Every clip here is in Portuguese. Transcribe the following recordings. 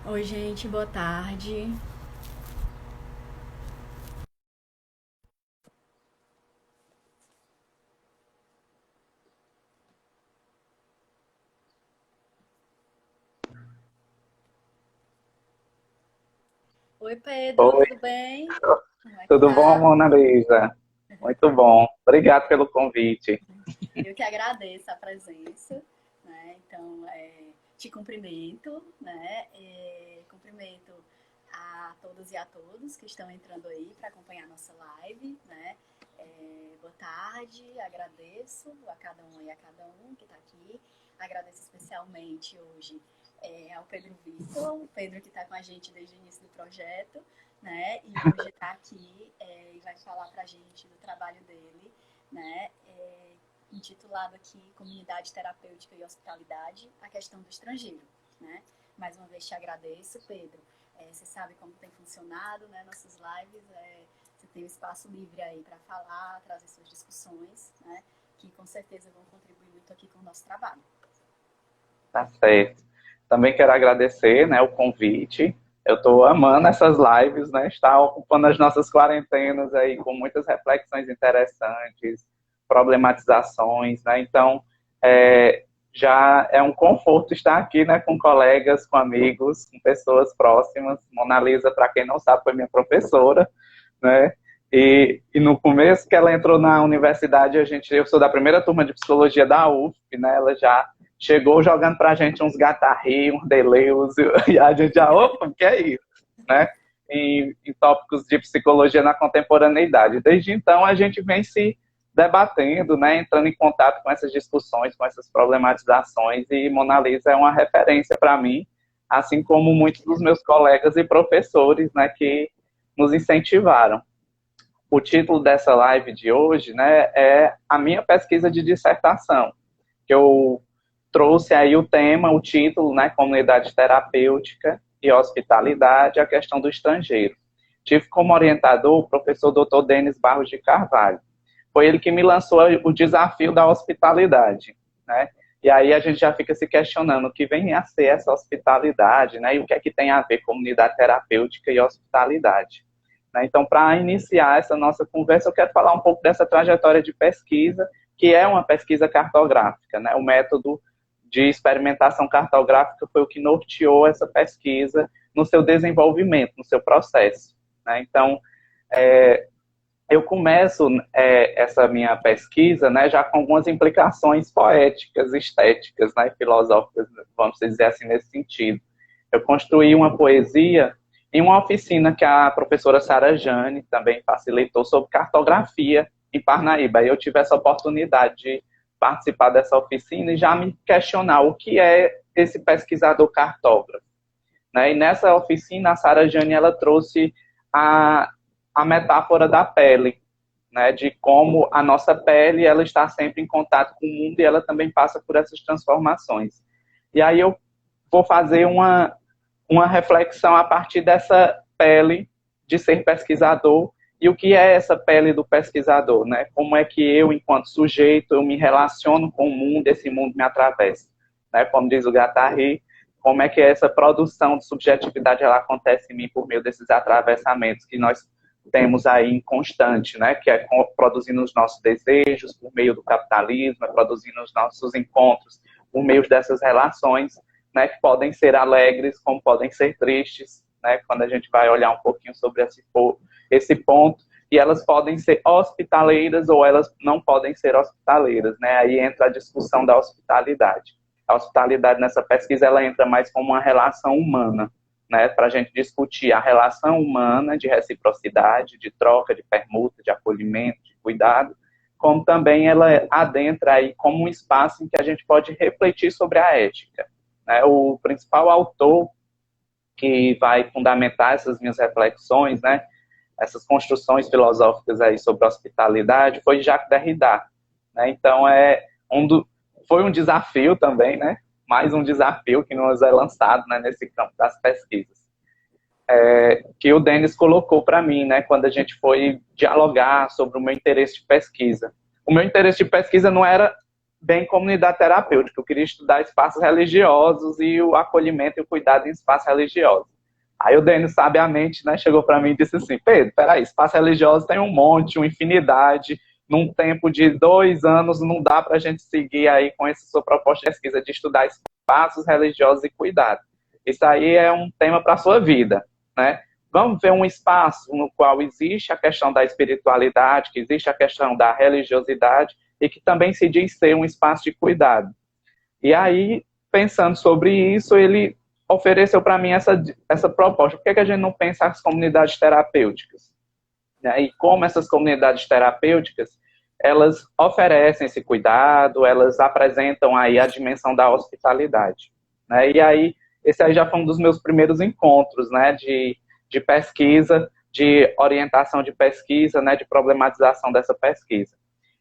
Oi, gente, boa tarde. Oi, Pedro, Oi, tudo bem? Como é que tudo bom, tá? Mona Lisa? Muito bom. Obrigado pelo convite. Eu que agradeço a presença, né? Então, te cumprimento, né? Cumprimento a todas e a todos que estão entrando aí para acompanhar nossa live, né? Boa tarde, agradeço a cada um e a cada um que está aqui. Agradeço especialmente hoje ao Pedro Vitor, o Pedro que está com a gente desde o início do projeto, né? E hoje está aqui e vai falar para a gente do trabalho dele, né? Intitulado aqui Comunidade Terapêutica e Hospitalidade, a questão do estrangeiro, né? Mais uma vez te agradeço, Pedro. Você sabe como tem funcionado, né? Nossas lives, você tem um espaço livre aí para falar, trazer suas discussões, né? Que com certeza vão contribuir muito aqui com o nosso trabalho. Tá certo. Também quero agradecer, né, o convite. Eu estou amando essas lives, né? Está ocupando as nossas quarentenas aí com muitas reflexões interessantes, problematizações, né? Então, já é um conforto estar aqui, né, com colegas, com amigos, com pessoas próximas. Mona Lisa, para quem não sabe, foi minha professora, né? E no começo que ela entrou na universidade, eu sou da primeira turma de psicologia da UF, né? Ela já chegou jogando pra gente uns gatarri, uns deleus, e a gente já, opa, o que é isso? Né? Em tópicos de psicologia na contemporaneidade. Desde então, a gente vem se debatendo, né, entrando em contato com essas discussões, com essas problematizações, e Mona Lisa é uma referência para mim, assim como muitos dos meus colegas e professores, né, que nos incentivaram. O título dessa live de hoje, né, é a minha pesquisa de dissertação, que eu trouxe aí o tema, o título, né, Comunidade Terapêutica e Hospitalidade, a questão do estrangeiro. Tive como orientador o professor Dr. Denis Barros de Carvalho. Foi ele que me lançou o desafio da hospitalidade, né? E aí a gente já fica se questionando o que vem a ser essa hospitalidade, né? E o que é que tem a ver comunidade terapêutica e hospitalidade. Né? Então, para iniciar essa nossa conversa, eu quero falar um pouco dessa trajetória de pesquisa, que é uma pesquisa cartográfica. Né? O método de experimentação cartográfica foi o que norteou essa pesquisa no seu desenvolvimento, no seu processo. Né? Então, é, eu começo essa minha pesquisa, né, já com algumas implicações poéticas, estéticas, né, filosóficas, vamos dizer assim, nesse sentido. Eu construí uma poesia em uma oficina que a professora Sara Jane também facilitou sobre cartografia em Parnaíba. Eu tive essa oportunidade de participar dessa oficina e já me questionar o que é esse pesquisador cartógrafo. Né? E nessa oficina, a Sara Jane ela trouxe a, a metáfora da pele, né? De como a nossa pele ela está sempre em contato com o mundo e ela também passa por essas transformações. E aí eu vou fazer uma reflexão a partir dessa pele de ser pesquisador e o que é essa pele do pesquisador, né? Como é que eu, enquanto sujeito, eu me relaciono com o mundo, esse mundo me atravessa, né? Como diz o Guattari, como é que essa produção de subjetividade ela acontece em mim por meio desses atravessamentos que nós temos aí em constante, né? Que é produzindo os nossos desejos por meio do capitalismo, é produzindo os nossos encontros por meio dessas relações, né? Que podem ser alegres, como podem ser tristes, né? Quando a gente vai olhar um pouquinho sobre esse ponto, e elas podem ser hospitaleiras ou elas não podem ser hospitaleiras, né? Aí entra a discussão da hospitalidade. A hospitalidade nessa pesquisa ela entra mais como uma relação humana, né, para a gente discutir a relação humana de reciprocidade, de troca, de permuta, de acolhimento, de cuidado, como também ela adentra aí como um espaço em que a gente pode refletir sobre a ética. Né? O principal autor que vai fundamentar essas minhas reflexões, né, essas construções filosóficas aí sobre a hospitalidade, foi Jacques Derrida. Né? Então, foi um desafio também, né? Mais um desafio que nos é lançado, né, nesse campo das pesquisas. Que o Denis colocou para mim, né, quando a gente foi dialogar sobre o meu interesse de pesquisa. O meu interesse de pesquisa não era bem comunidade terapêutica. Eu queria estudar espaços religiosos e o acolhimento e o cuidado em espaços religiosos. Aí o Denis, sabiamente, né, chegou para mim e disse assim: Pedro, peraí, espaço religioso tem um monte, uma infinidade, num tempo de 2 anos não dá para a gente seguir aí com essa sua proposta de pesquisa de estudar espaços religiosos e cuidado. Isso aí é um tema para a sua vida, né? Vamos ver um espaço no qual existe a questão da espiritualidade, que existe a questão da religiosidade e que também se diz ser um espaço de cuidado. E aí, pensando sobre isso, ele ofereceu para mim essa proposta. Por que a gente não pensa as comunidades terapêuticas? E como essas comunidades terapêuticas, elas oferecem esse cuidado, elas apresentam aí a dimensão da hospitalidade. E aí, esse aí já foi um dos meus primeiros encontros, né, de pesquisa, de orientação de pesquisa, né, de problematização dessa pesquisa.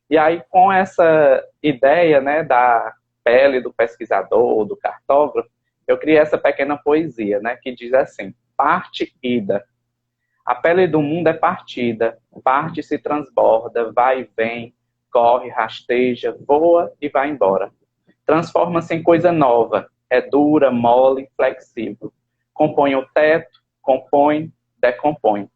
E aí, com essa ideia, né, da pele do pesquisador, do cartógrafo, eu criei essa pequena poesia, né, que diz assim: parte ida. A pele do mundo é partida, parte se transborda, vai e vem, corre, rasteja, voa e vai embora. Transforma-se em coisa nova, é dura, mole, flexível. Compõe o teto, compõe, decompõe.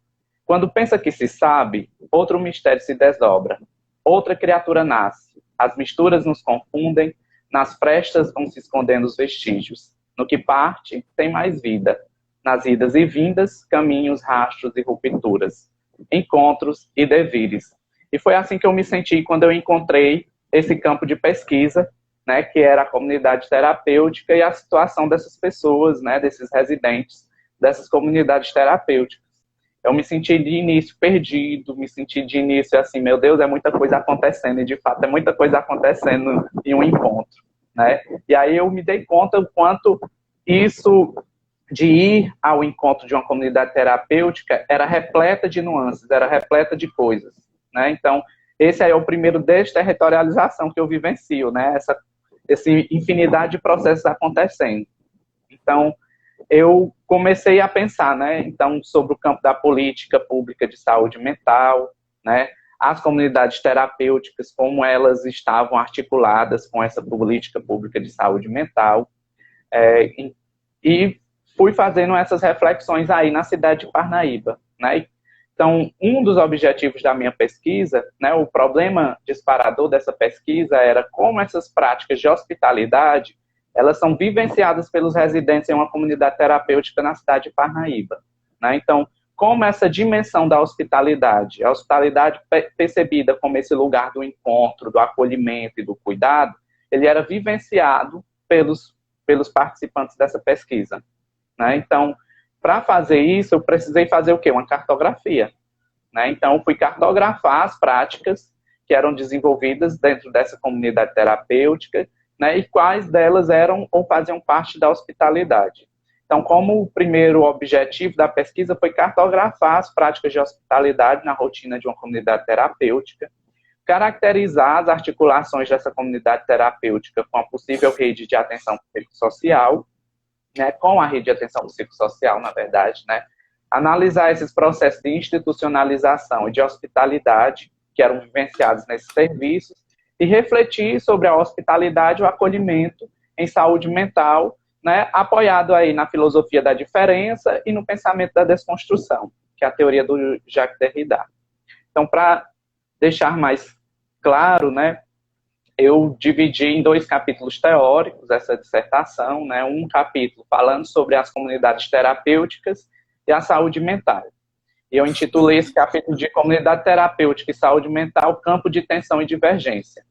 Quando pensa que se sabe, outro mistério se desdobra. Outra criatura nasce. As misturas nos confundem, nas frestas vão se escondendo os vestígios. No que parte, tem mais vida. Nas idas e vindas, caminhos, rastros e rupturas. Encontros e devires. E foi assim que eu me senti quando eu encontrei esse campo de pesquisa, né, que era a comunidade terapêutica e a situação dessas pessoas, né, desses residentes, dessas comunidades terapêuticas. Eu me senti de início perdido, me senti de início assim, meu Deus, é muita coisa acontecendo, e de fato é muita coisa acontecendo em um encontro, né? E aí eu me dei conta o quanto isso de ir ao encontro de uma comunidade terapêutica era repleta de nuances, era repleta de coisas, né? Então, esse aí é o primeiro desterritorialização que eu vivencio, né? Essa infinidade de processos acontecendo. Então, eu comecei a pensar, né, então, sobre o campo da política pública de saúde mental, né, as comunidades terapêuticas, como elas estavam articuladas com essa política pública de saúde mental, e fui fazendo essas reflexões aí na cidade de Parnaíba, né. Então, um dos objetivos da minha pesquisa, né, o problema disparador dessa pesquisa era como essas práticas de hospitalidade elas são vivenciadas pelos residentes em uma comunidade terapêutica na cidade de Parnaíba, né? Então, como essa dimensão da hospitalidade, a hospitalidade percebida como esse lugar do encontro, do acolhimento e do cuidado, ele era vivenciado pelos participantes dessa pesquisa, né? Então, para fazer isso, eu precisei fazer o quê? Uma cartografia, né? Então, eu fui cartografar as práticas que eram desenvolvidas dentro dessa comunidade terapêutica, né, e quais delas eram ou faziam parte da hospitalidade. Então, como o primeiro objetivo da pesquisa foi cartografar as práticas de hospitalidade na rotina de uma comunidade terapêutica, caracterizar as articulações dessa comunidade terapêutica com a possível rede de atenção psicossocial, né, com a rede de atenção psicossocial, na verdade, né, analisar esses processos de institucionalização e de hospitalidade que eram vivenciados nesses serviços, e refletir sobre a hospitalidade e o acolhimento em saúde mental, né, apoiado aí na filosofia da diferença e no pensamento da desconstrução, que é a teoria do Jacques Derrida. Então, para deixar mais claro, né, eu dividi em 2 capítulos teóricos essa dissertação, né, um capítulo falando sobre as comunidades terapêuticas e a saúde mental. E eu intitulei esse capítulo de Comunidade Terapêutica e Saúde Mental, Campo de Tensão e Divergência.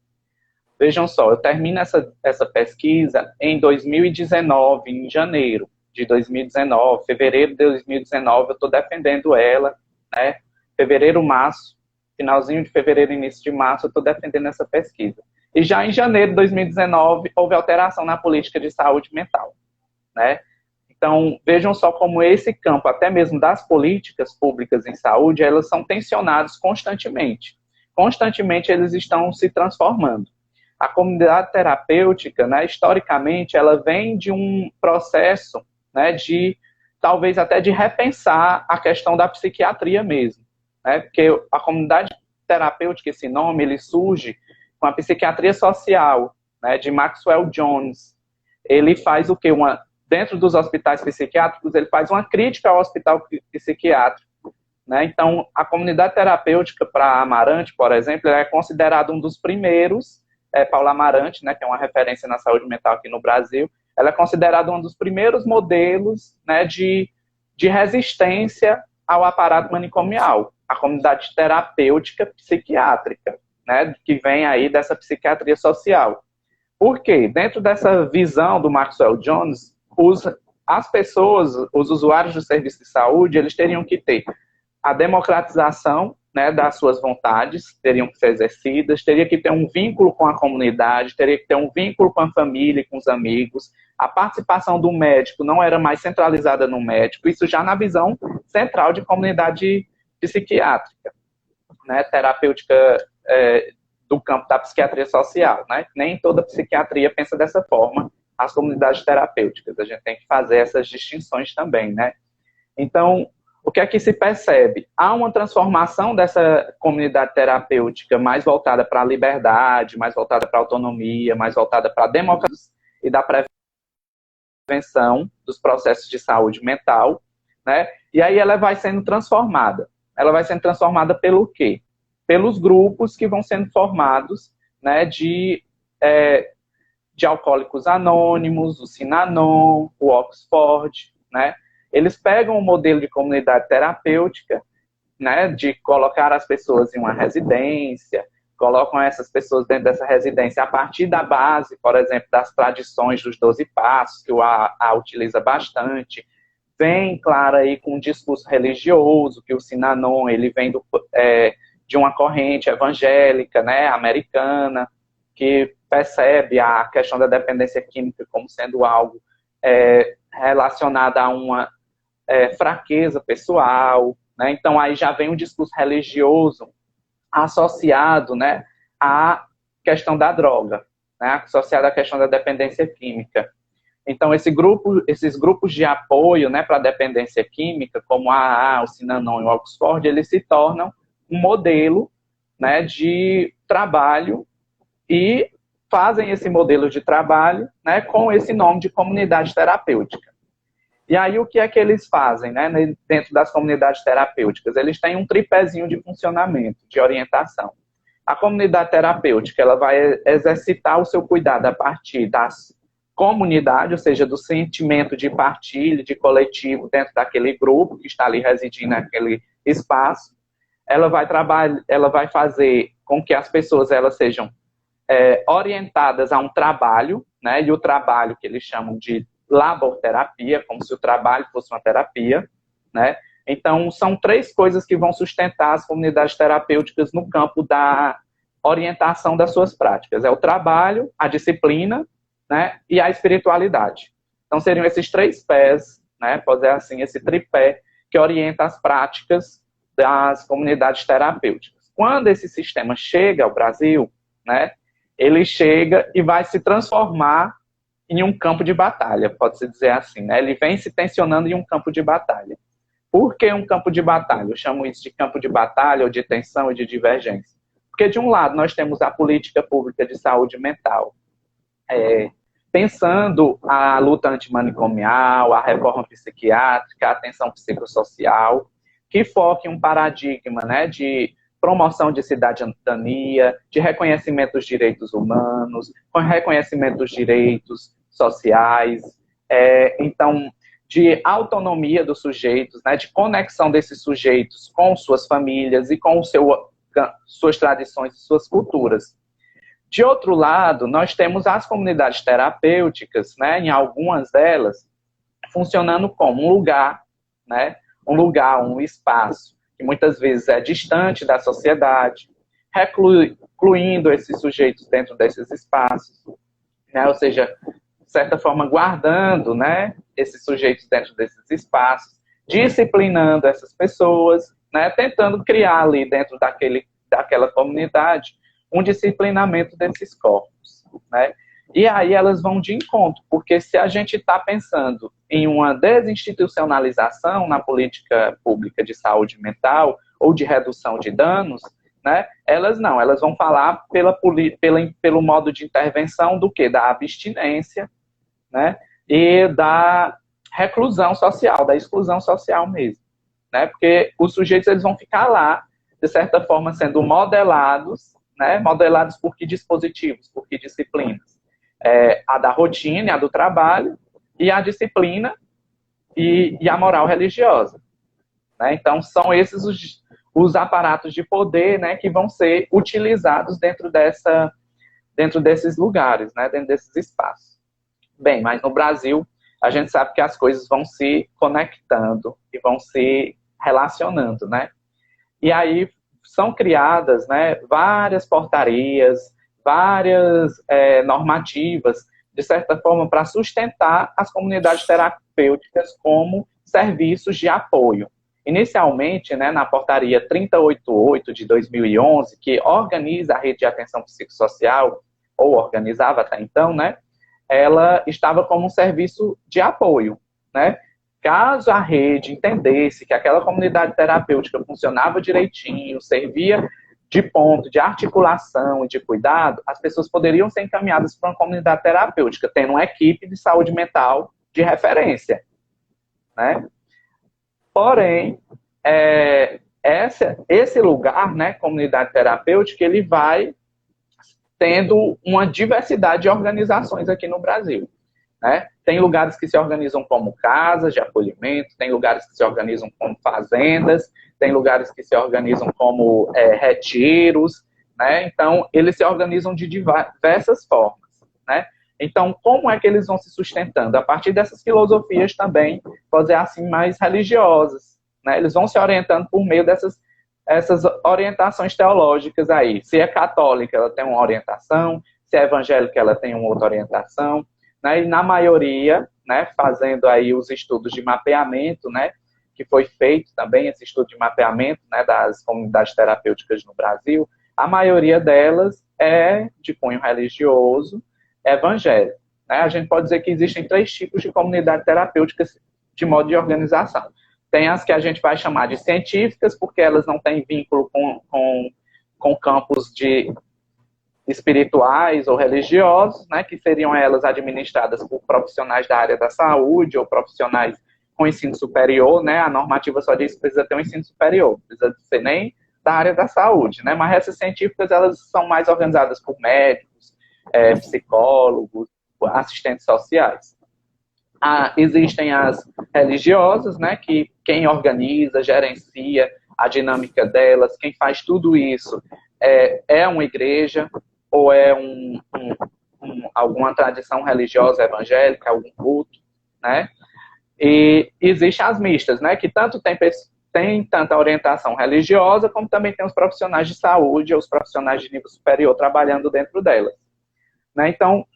Vejam só, eu termino essa pesquisa em 2019, em janeiro de 2019, fevereiro de 2019, eu estou defendendo ela, né? Fevereiro, março, finalzinho de fevereiro, início de março, eu estou defendendo essa pesquisa. E já em janeiro de 2019, houve alteração na política de saúde mental, né? Então, vejam só como esse campo, até mesmo das políticas públicas em saúde, elas são tensionadas constantemente. Constantemente eles estão se transformando. A comunidade terapêutica, né, historicamente, ela vem de um processo, né, de talvez até de repensar a questão da psiquiatria mesmo, né, porque a comunidade terapêutica, esse nome, ele surge com a psiquiatria social, né, de Maxwell Jones. Ele faz o quê? Dentro dos hospitais psiquiátricos, ele faz uma crítica ao hospital psiquiátrico, né? Então, a comunidade terapêutica para Amarante, por exemplo, é considerada um dos primeiros, Paula Amarante, né, que é uma referência na saúde mental aqui no Brasil, ela é considerada um dos primeiros modelos, né, de resistência ao aparato manicomial, a comunidade terapêutica psiquiátrica, né, que vem aí dessa psiquiatria social. Por quê? Dentro dessa visão do Maxwell Jones, as pessoas, os usuários do serviço de saúde, eles teriam que ter a democratização, né, das suas vontades, teriam que ser exercidas, teria que ter um vínculo com a comunidade, teria que ter um vínculo com a família e com os amigos. A participação do médico não era mais centralizada no médico, isso já na visão central de comunidade psiquiátrica, né, terapêutica do campo da psiquiatria social, né? Nem toda psiquiatria pensa dessa forma, as comunidades terapêuticas, a gente tem que fazer essas distinções também, né? Então, o que é que se percebe? Há uma transformação dessa comunidade terapêutica mais voltada para a liberdade, mais voltada para a autonomia, mais voltada para a democracia e da prevenção dos processos de saúde mental, né? E aí ela vai sendo transformada. Ela vai sendo transformada pelo quê? Pelos grupos que vão sendo formados, né, de alcoólicos anônimos, o Sinanon, o Oxford, né? Eles pegam o modelo de comunidade terapêutica, né, de colocar as pessoas em uma residência, colocam essas pessoas dentro dessa residência a partir da base, por exemplo, das tradições dos 12 passos, que o AA utiliza bastante. Vem, claro, aí com um discurso religioso, que o Sinanon, ele vem de uma corrente evangélica, né, americana, que percebe a questão da dependência química como sendo algo relacionado a uma fraqueza pessoal, né? Então aí já vem um discurso religioso associado, né, à questão da droga, né, associado à questão da dependência química. Então esses grupos de apoio, né, para a dependência química, como a AA, o Sinanon e o Oxford, eles se tornam um modelo, né, de trabalho e fazem esse modelo de trabalho, né, com esse nome de comunidade terapêutica. E aí o que é que eles fazem, né, dentro das comunidades terapêuticas? Eles têm um tripézinho de funcionamento, de orientação. A comunidade terapêutica, ela vai exercitar o seu cuidado a partir das comunidades, ou seja, do sentimento de partilha, de coletivo dentro daquele grupo que está ali residindo naquele espaço. Ela vai fazer com que as pessoas elas sejam orientadas a um trabalho, né, e o trabalho que eles chamam de laborterapia, como se o trabalho fosse uma terapia, né? Então, são 3 coisas que vão sustentar as comunidades terapêuticas no campo da orientação das suas práticas. É o trabalho, a disciplina, né, e a espiritualidade. Então, seriam esses 3 pés, né, pode ser assim, esse tripé que orienta as práticas das comunidades terapêuticas. Quando esse sistema chega ao Brasil, né, ele chega e vai se transformar em um campo de batalha, pode-se dizer assim, né? Ele vem se tensionando em um campo de batalha. Por que um campo de batalha? Eu chamo isso de campo de batalha, ou de tensão e de divergência. Porque, de um lado, nós temos a política pública de saúde mental, pensando a luta antimanicomial, a reforma psiquiátrica, a atenção psicossocial, que foca em um paradigma, né, de promoção de cidadania, de reconhecimento dos direitos humanos, com reconhecimento dos direitos sociais, então, de autonomia dos sujeitos, né, de conexão desses sujeitos com suas famílias e com suas tradições e suas culturas. De outro lado, nós temos as comunidades terapêuticas, né, em algumas delas, funcionando como um lugar, né, um espaço, que muitas vezes é distante da sociedade, recluindo esses sujeitos dentro desses espaços, né, ou seja, de certa forma, guardando, né, esses sujeitos dentro desses espaços, disciplinando essas pessoas, né, tentando criar ali dentro daquela comunidade um disciplinamento desses corpos, né? E aí elas vão de encontro, porque se a gente está pensando em uma desinstitucionalização na política pública de saúde mental ou de redução de danos, né? Elas não, elas vão falar pelo modo de intervenção do quê? Da abstinência, né? E da reclusão social, da exclusão social mesmo, né? Porque os sujeitos eles vão ficar lá, de certa forma, sendo modelados, né? Modelados por que dispositivos, por que disciplinas? A da rotina, a do trabalho, e a disciplina e a moral religiosa, né? Então, são esses os aparatos de poder, né, que vão ser utilizados dentro desses lugares, né, dentro desses espaços. Bem, mas no Brasil, a gente sabe que as coisas vão se conectando e vão se relacionando, né? E aí são criadas, né, várias portarias, várias normativas, de certa forma, para sustentar as comunidades terapêuticas como serviços de apoio. Inicialmente, né, na portaria 388 de 2011, que organiza a rede de atenção psicossocial, ou organizava até então, né, ela estava como um serviço de apoio, né? Caso a rede entendesse que aquela comunidade terapêutica funcionava direitinho, servia de ponto de articulação e de cuidado, as pessoas poderiam ser encaminhadas para uma comunidade terapêutica, tendo uma equipe de saúde mental de referência, né? Porém, esse lugar, né, comunidade terapêutica, ele vai tendo uma diversidade de organizações aqui no Brasil, né? Tem lugares que se organizam como casas de acolhimento, tem lugares que se organizam como fazendas, tem lugares que se organizam como retiros, né? Então, eles se organizam de diversas formas, né? Então, como é que eles vão se sustentando? A partir dessas filosofias também, pode dizer assim, mais religiosas, né? Eles vão se orientando por meio essas orientações teológicas aí. Se é católica, ela tem uma orientação, se é evangélica, ela tem uma outra orientação, né? E na maioria, né, fazendo aí os estudos de mapeamento, né, que foi feito também, esse estudo de mapeamento, né, das comunidades terapêuticas no Brasil, a maioria delas é de cunho religioso, evangélico, né? A gente pode dizer que existem 3 tipos de comunidade terapêutica de modo de organização. Tem as que a gente vai chamar de científicas, porque elas não têm vínculo com campos espirituais ou religiosos, né, que seriam elas administradas por profissionais da área da saúde ou profissionais com ensino superior, né? A normativa só diz que precisa ter um ensino superior, não precisa ser nem da área da saúde, né? Mas essas científicas, elas são mais organizadas por médicos, psicólogos, assistentes sociais. Existem as religiosas, né, que quem organiza, gerencia a dinâmica delas, quem faz tudo isso é uma igreja ou é alguma tradição religiosa evangélica, algum culto, né? E existem as mistas, né, que tanto tem tanta orientação religiosa, como também tem os profissionais de saúde ou os profissionais de nível superior trabalhando dentro delas, né? Então,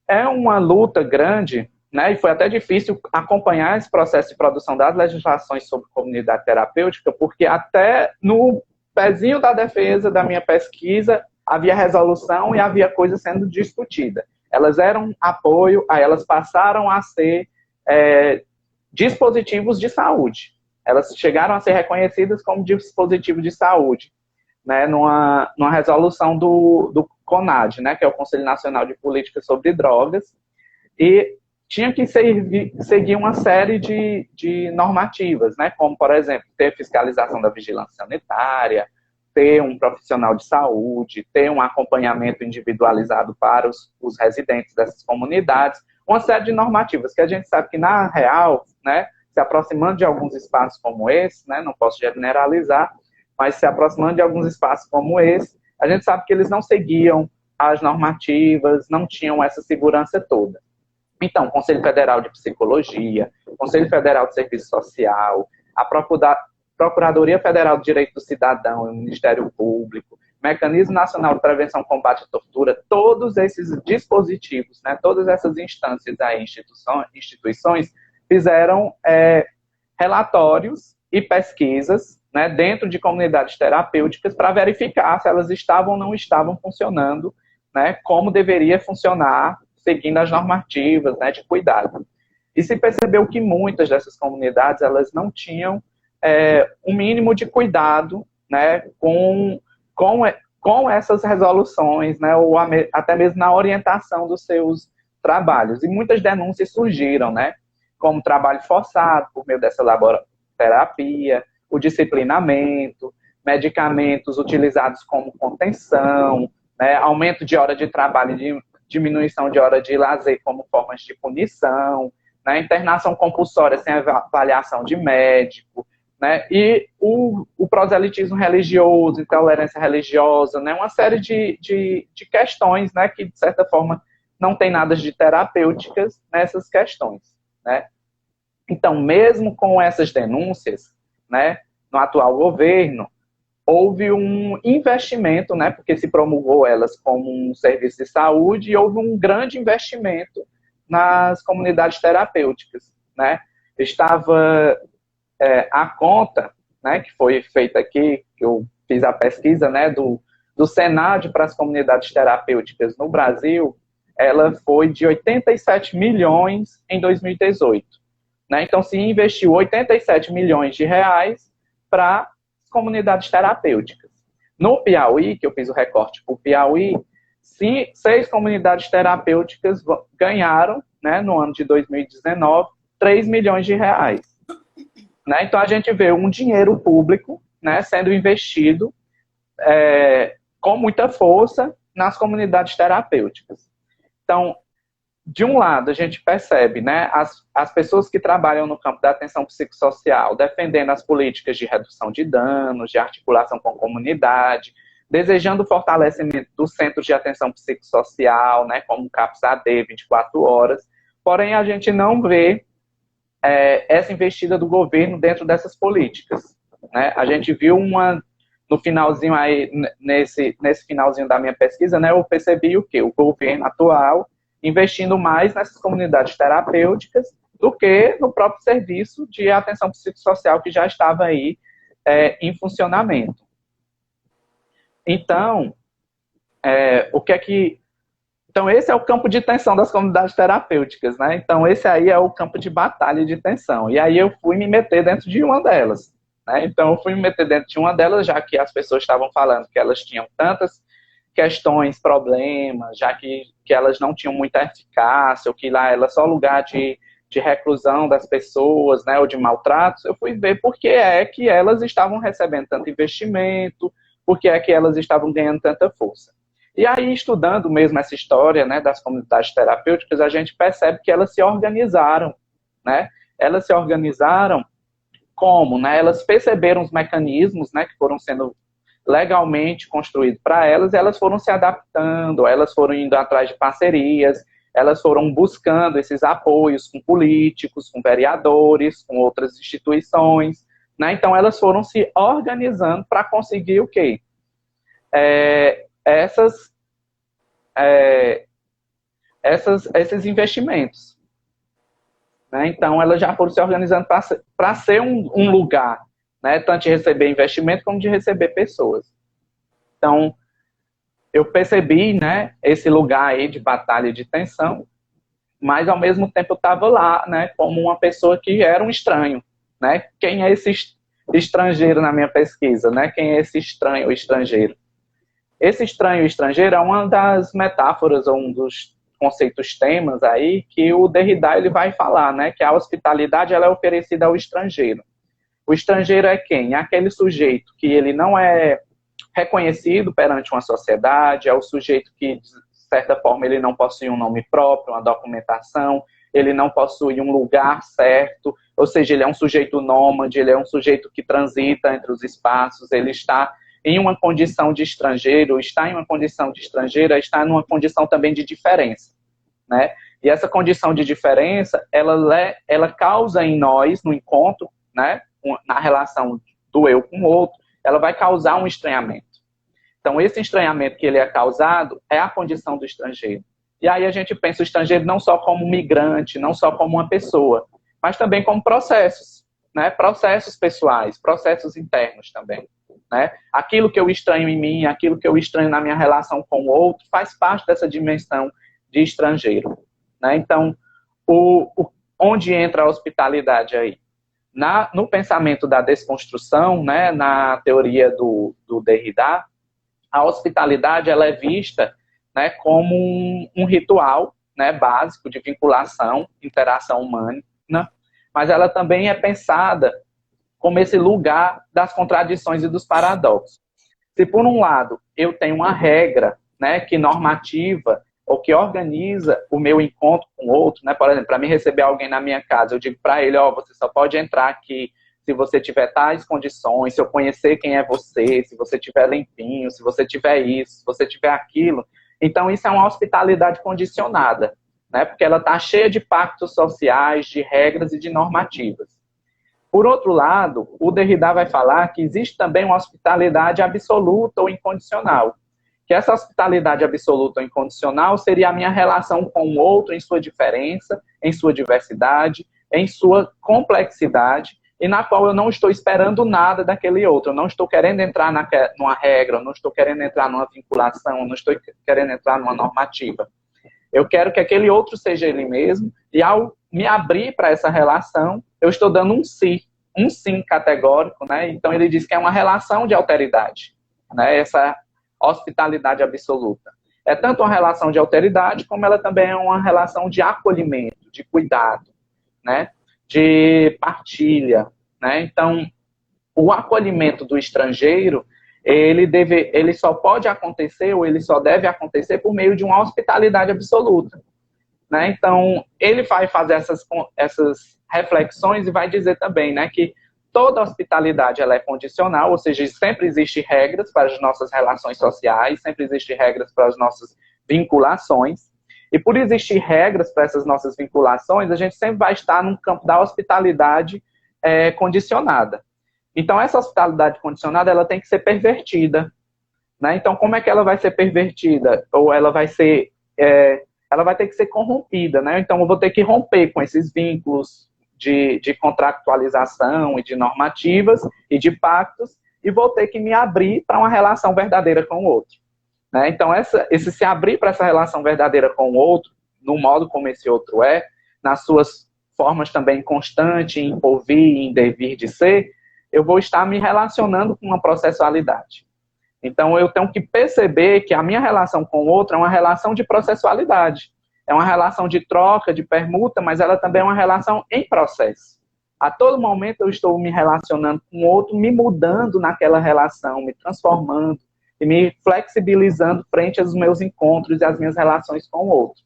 é uma luta grande, né, e foi até difícil acompanhar esse processo de produção das legislações sobre comunidade terapêutica, porque até no pezinho da defesa da minha pesquisa havia resolução e havia coisa sendo discutida. Elas eram apoio, aí elas passaram a ser dispositivos de saúde. Elas chegaram a ser reconhecidas como dispositivos de saúde, né, numa resolução do CONAD, né, que é o Conselho Nacional de Política sobre Drogas, e tinha que seguir uma série de normativas, né, como, por exemplo, ter fiscalização da vigilância sanitária, ter um profissional de saúde, ter um acompanhamento individualizado para os residentes dessas comunidades, uma série de normativas que a gente sabe que, na real, né, se aproximando de alguns espaços como esse, né, não posso generalizar, mas se aproximando de alguns espaços como esse, a gente sabe que eles não seguiam as normativas, não tinham essa segurança toda. Então, o Conselho Federal de Psicologia, o Conselho Federal de Serviço Social, a Procuradoria Federal do Direito do Cidadão, o Ministério Público, Mecanismo Nacional de Prevenção e Combate à Tortura, todos esses dispositivos, né, todas essas instâncias, aí, instituições, fizeram relatórios e pesquisas, né, dentro de comunidades terapêuticas para verificar se elas estavam ou não estavam funcionando, né, como deveria funcionar, seguindo as normativas, né, de cuidado. E se percebeu que muitas dessas comunidades elas não tinham um mínimo de cuidado, né, com com essas resoluções, né, ou até mesmo na orientação dos seus trabalhos. E muitas denúncias surgiram, né, como trabalho forçado por meio dessa laboraterapia, o disciplinamento, medicamentos utilizados como contenção, né, aumento de hora de trabalho e diminuição de hora de lazer como formas de punição, né, internação compulsória sem avaliação de médico, né, e o proselitismo religioso, intolerância religiosa, né, uma série de questões, né, que, de certa forma, não tem nada de terapêuticas nessas questões, né. Então, mesmo com essas denúncias, né, no atual governo, houve um investimento, né, porque se promulgou elas como um serviço de saúde, e houve um grande investimento nas comunidades terapêuticas, né. Estava a conta, né, que foi feita aqui, que eu fiz a pesquisa, né, do Senad para as comunidades terapêuticas no Brasil, ela foi de 87 milhões em 2018. Né? Então, se investiu 87 milhões de reais para as comunidades terapêuticas. No Piauí, que eu fiz o recorte para o Piauí, 6 comunidades terapêuticas ganharam, né, no ano de 2019, 3 milhões de reais. Né? Então, a gente vê um dinheiro público, né, sendo investido com muita força nas comunidades terapêuticas. Então, de um lado, a gente percebe, né, as pessoas que trabalham no campo da atenção psicossocial defendendo as políticas de redução de danos, de articulação com a comunidade, desejando o fortalecimento dos centros de atenção psicossocial, né, como o CAPS-AD, 24 horas, porém a gente não vê essa investida do governo dentro dessas políticas. Né? A gente viu no finalzinho aí, nesse finalzinho da minha pesquisa, né, eu percebi o quê? O governo atual investindo mais nessas comunidades terapêuticas do que no próprio serviço de atenção psicossocial que já estava aí em funcionamento. Então, Então, esse é o campo de tensão das comunidades terapêuticas, né? Então, esse aí é o campo de batalha de tensão. E aí eu fui me meter dentro de uma delas. Né? Então, eu fui me meter dentro de uma delas, já que as pessoas estavam falando que elas tinham tantas questões, problemas, já que elas não tinham muita eficácia, ou que lá era só lugar de reclusão das pessoas, né, ou de maltratos. Eu fui ver por que é que elas estavam recebendo tanto investimento, por que é que elas estavam ganhando tanta força. E aí, estudando mesmo essa história, né, das comunidades terapêuticas, a gente percebe que elas se organizaram, né? Elas se organizaram como, né? Elas perceberam os mecanismos, né, que foram sendo legalmente construídos para elas, e elas foram se adaptando, elas foram indo atrás de parcerias, elas foram buscando esses apoios com políticos, com vereadores, com outras instituições, né? Então, elas foram se organizando para conseguir o quê? Esses investimentos. Né? Então, elas já foram se organizando para ser um lugar, né? Tanto de receber investimento como de receber pessoas. Então, eu percebi, né, esse lugar aí de batalha e de tensão, mas ao mesmo tempo eu estava lá, né, como uma pessoa que era um estranho. Né? Quem é esse estrangeiro na minha pesquisa? Né? Quem é esse estranho ou estrangeiro? Esse estranho estrangeiro é uma das metáforas ou um dos conceitos temas aí que o Derrida ele vai falar, né? Que a hospitalidade ela é oferecida ao estrangeiro. O estrangeiro é quem? É aquele sujeito que ele não é reconhecido perante uma sociedade, é o sujeito que, de certa forma, ele não possui um nome próprio, uma documentação, ele não possui um lugar certo, ou seja, ele é um sujeito nômade, ele é um sujeito que transita entre os espaços, ele está em uma condição de estrangeiro, está em uma condição de estrangeira, está numa condição também de diferença, né? E essa condição de diferença, ela causa em nós, no encontro, né, na relação do eu com o outro, ela vai causar um estranhamento. Então, esse estranhamento que ele é causado é a condição do estrangeiro. E aí a gente pensa o estrangeiro não só como migrante, não só como uma pessoa, mas também como processos, né? Processos pessoais, processos internos também. Né? Aquilo que eu estranho em mim, aquilo que eu estranho na minha relação com o outro, faz parte dessa dimensão de estrangeiro. Né? Então, onde entra a hospitalidade aí? No pensamento da desconstrução, né, na teoria do Derrida, a hospitalidade ela é vista, né, como um ritual, né, básico de vinculação, interação humana, mas ela também é pensada como esse lugar das contradições e dos paradoxos. Se por um lado eu tenho uma regra, né, que normativa ou que organiza o meu encontro com o outro, né, por exemplo, para mim receber alguém na minha casa, eu digo para ele, você só pode entrar aqui se você tiver tais condições, se eu conhecer quem é você, se você tiver limpinho, se você tiver isso, se você tiver aquilo. Então isso é uma hospitalidade condicionada, né, porque ela está cheia de pactos sociais, de regras e de normativas. Por outro lado, o Derrida vai falar que existe também uma hospitalidade absoluta ou incondicional. Que essa hospitalidade absoluta ou incondicional seria a minha relação com o outro em sua diferença, em sua diversidade, em sua complexidade, e na qual eu não estou esperando nada daquele outro. Eu não estou querendo entrar numa regra, eu não estou querendo entrar numa vinculação, eu não estou querendo entrar numa normativa. Eu quero que aquele outro seja ele mesmo, e ao me abrir para essa relação, eu estou dando um sim categórico, né? Então ele diz que é uma relação de alteridade, né? Essa hospitalidade absoluta. É tanto uma relação de alteridade, como ela também é uma relação de acolhimento, de cuidado, né? De partilha, né? Então, o acolhimento do estrangeiro, ele só pode acontecer, ou ele só deve acontecer por meio de uma hospitalidade absoluta, né? Então, ele vai fazer essas reflexões e vai dizer também, né, que toda hospitalidade ela é condicional, ou seja, sempre existem regras para as nossas relações sociais, sempre existem regras para as nossas vinculações, e por existir regras para essas nossas vinculações, a gente sempre vai estar num campo da hospitalidade condicionada. Então, essa hospitalidade condicionada, ela tem que ser pervertida, né? Então, como é que ela vai ser pervertida? Ou ela vai ser... ela vai ter que ser corrompida, né? Então, eu vou ter que romper com esses vínculos de contractualização e de normativas e de pactos, e vou ter que me abrir para uma relação verdadeira com o outro, né? Então, esse se abrir para essa relação verdadeira com o outro, no modo como esse outro é, nas suas formas também constante, em porvir, em devir de ser, eu vou estar me relacionando com uma processualidade. Então, eu tenho que perceber que a minha relação com o outro é uma relação de processualidade. É uma relação de troca, de permuta, mas ela também é uma relação em processo. A todo momento eu estou me relacionando com o outro, me mudando naquela relação, me transformando e me flexibilizando frente aos meus encontros e às minhas relações com o outro,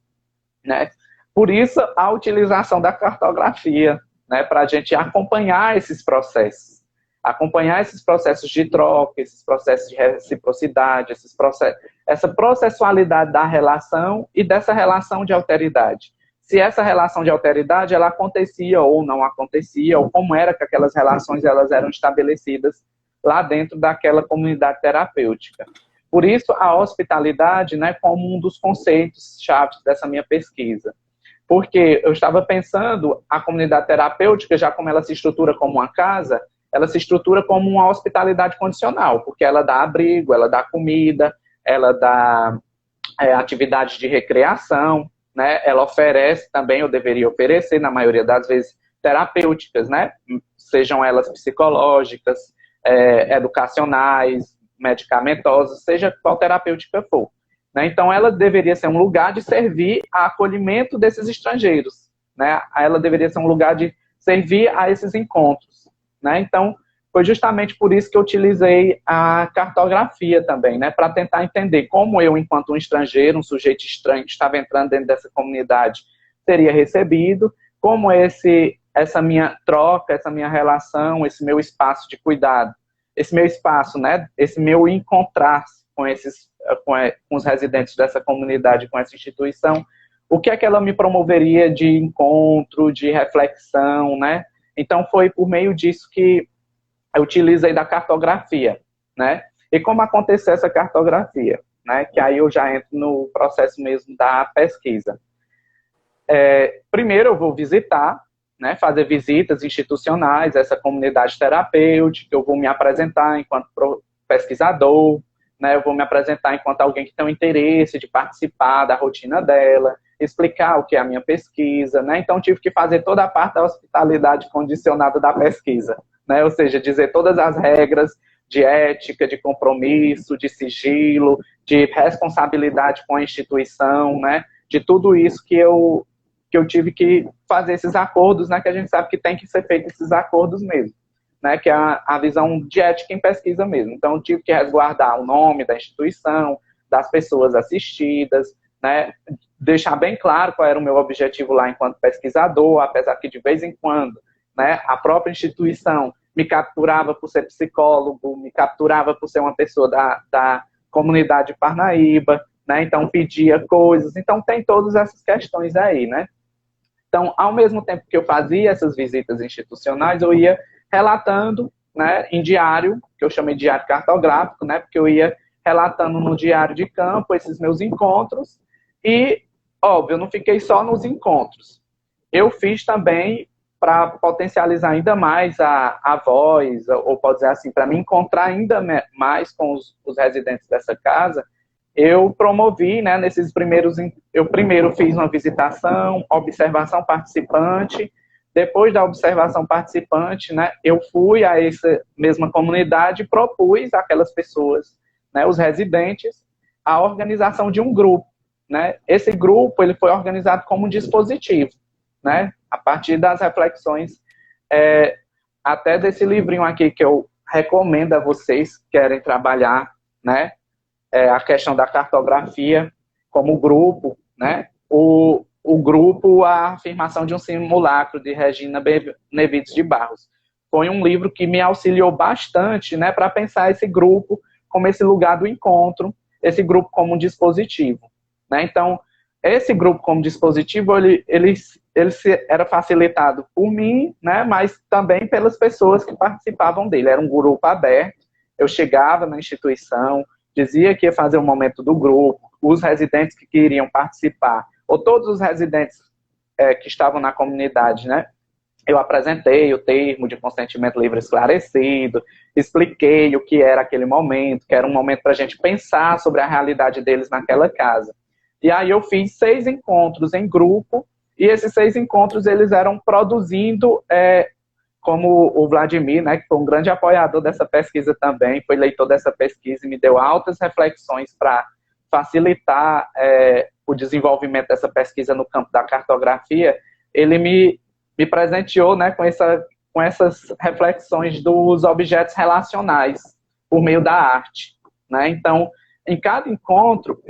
né? Por isso, a utilização da cartografia, né, para a gente acompanhar esses processos. Acompanhar esses processos de troca, esses processos de reciprocidade, essa processualidade da relação e dessa relação de alteridade. Se essa relação de alteridade ela acontecia ou não acontecia, ou como era que aquelas relações elas eram estabelecidas lá dentro daquela comunidade terapêutica. Por isso, a hospitalidade, né, como um dos conceitos chaves dessa minha pesquisa. Porque eu estava pensando, a comunidade terapêutica, já como ela se estrutura como uma casa, ela se estrutura como uma hospitalidade condicional, porque ela dá abrigo, ela dá comida, ela dá atividades de recreação, né? Ela oferece também, ou deveria oferecer, na maioria das vezes, terapêuticas, né? Sejam elas psicológicas, educacionais, medicamentosas, seja qual terapêutica for, né? Então, ela deveria ser um lugar de servir a acolhimento desses estrangeiros, né? Ela deveria ser um lugar de servir a esses encontros, né? Então, foi justamente por isso que eu utilizei a cartografia também, né? Para tentar entender como eu, enquanto um estrangeiro, um sujeito estranho que estava entrando dentro dessa comunidade, seria recebido, como essa minha troca, essa minha relação, esse meu espaço de cuidado, esse meu espaço, né? Esse meu encontrar-se com os residentes dessa comunidade, com essa instituição, o que é que ela me promoveria de encontro, de reflexão, né? Então, foi por meio disso que eu utilizei da cartografia, né? E como aconteceu essa cartografia, né? Que aí eu já entro no processo mesmo da pesquisa. Primeiro eu vou visitar, né? Fazer visitas institucionais, essa comunidade terapêutica, eu vou me apresentar enquanto pesquisador, né? Eu vou me apresentar enquanto alguém que tem um interesse de participar da rotina dela, explicar o que é a minha pesquisa, né? Então, tive que fazer toda a parte da hospitalidade condicionada da pesquisa, né? Ou seja, dizer todas as regras, de ética, de compromisso, de sigilo, de responsabilidade com a instituição, né? De tudo isso que eu tive que fazer esses acordos, né? Que a gente sabe que tem que ser feito esses acordos mesmo, né? Que é a visão de ética em pesquisa mesmo. Então, eu tive que resguardar o nome da instituição, das pessoas assistidas, né? Deixar bem claro qual era o meu objetivo lá enquanto pesquisador, apesar que de vez em quando, né, a própria instituição me capturava por ser psicólogo, me capturava por ser uma pessoa da comunidade Parnaíba, né? Então pedia coisas. Então tem todas essas questões aí, né? Então, ao mesmo tempo que eu fazia essas visitas institucionais, eu ia relatando, né, em diário, que eu chamei de diário cartográfico, né? Porque eu ia relatando no diário de campo esses meus encontros e, óbvio, eu não fiquei só nos encontros. Eu fiz também para potencializar ainda mais a voz, ou pode dizer assim, para me encontrar ainda mais com os residentes dessa casa, eu promovi, né, nesses primeiros... Eu primeiro fiz uma visitação, observação participante, depois da observação participante, né, eu fui a essa mesma comunidade e propus àquelas pessoas, né, os residentes, a organização de um grupo, né? Esse grupo ele foi organizado como um dispositivo, né? A partir das reflexões, até desse livrinho aqui que eu recomendo a vocês que querem trabalhar, né? A questão da cartografia como grupo, né? O grupo, a afirmação de um simulacro, de Regina Benevides de Barros. Foi um livro que me auxiliou bastante, né, para pensar esse grupo como esse lugar do encontro, esse grupo como um dispositivo, né? Então, esse grupo como dispositivo, ele era facilitado por mim, né, mas também pelas pessoas que participavam dele. Era um grupo aberto, eu chegava na instituição, dizia que ia fazer um momento do grupo, os residentes que queriam participar, ou todos os residentes que estavam na comunidade, né, eu apresentei o termo de consentimento livre esclarecido, expliquei o que era aquele momento, que era um momento para a gente pensar sobre a realidade deles naquela casa. E aí eu fiz 6 encontros em grupo, e esses 6 encontros eles eram produzindo, como o Vladimir, né, que foi um grande apoiador dessa pesquisa também, foi leitor dessa pesquisa e me deu altas reflexões para facilitar o desenvolvimento dessa pesquisa no campo da cartografia. Ele me presenteou, né, com essas reflexões dos objetos relacionais por meio da arte, né? Então, em cada encontro,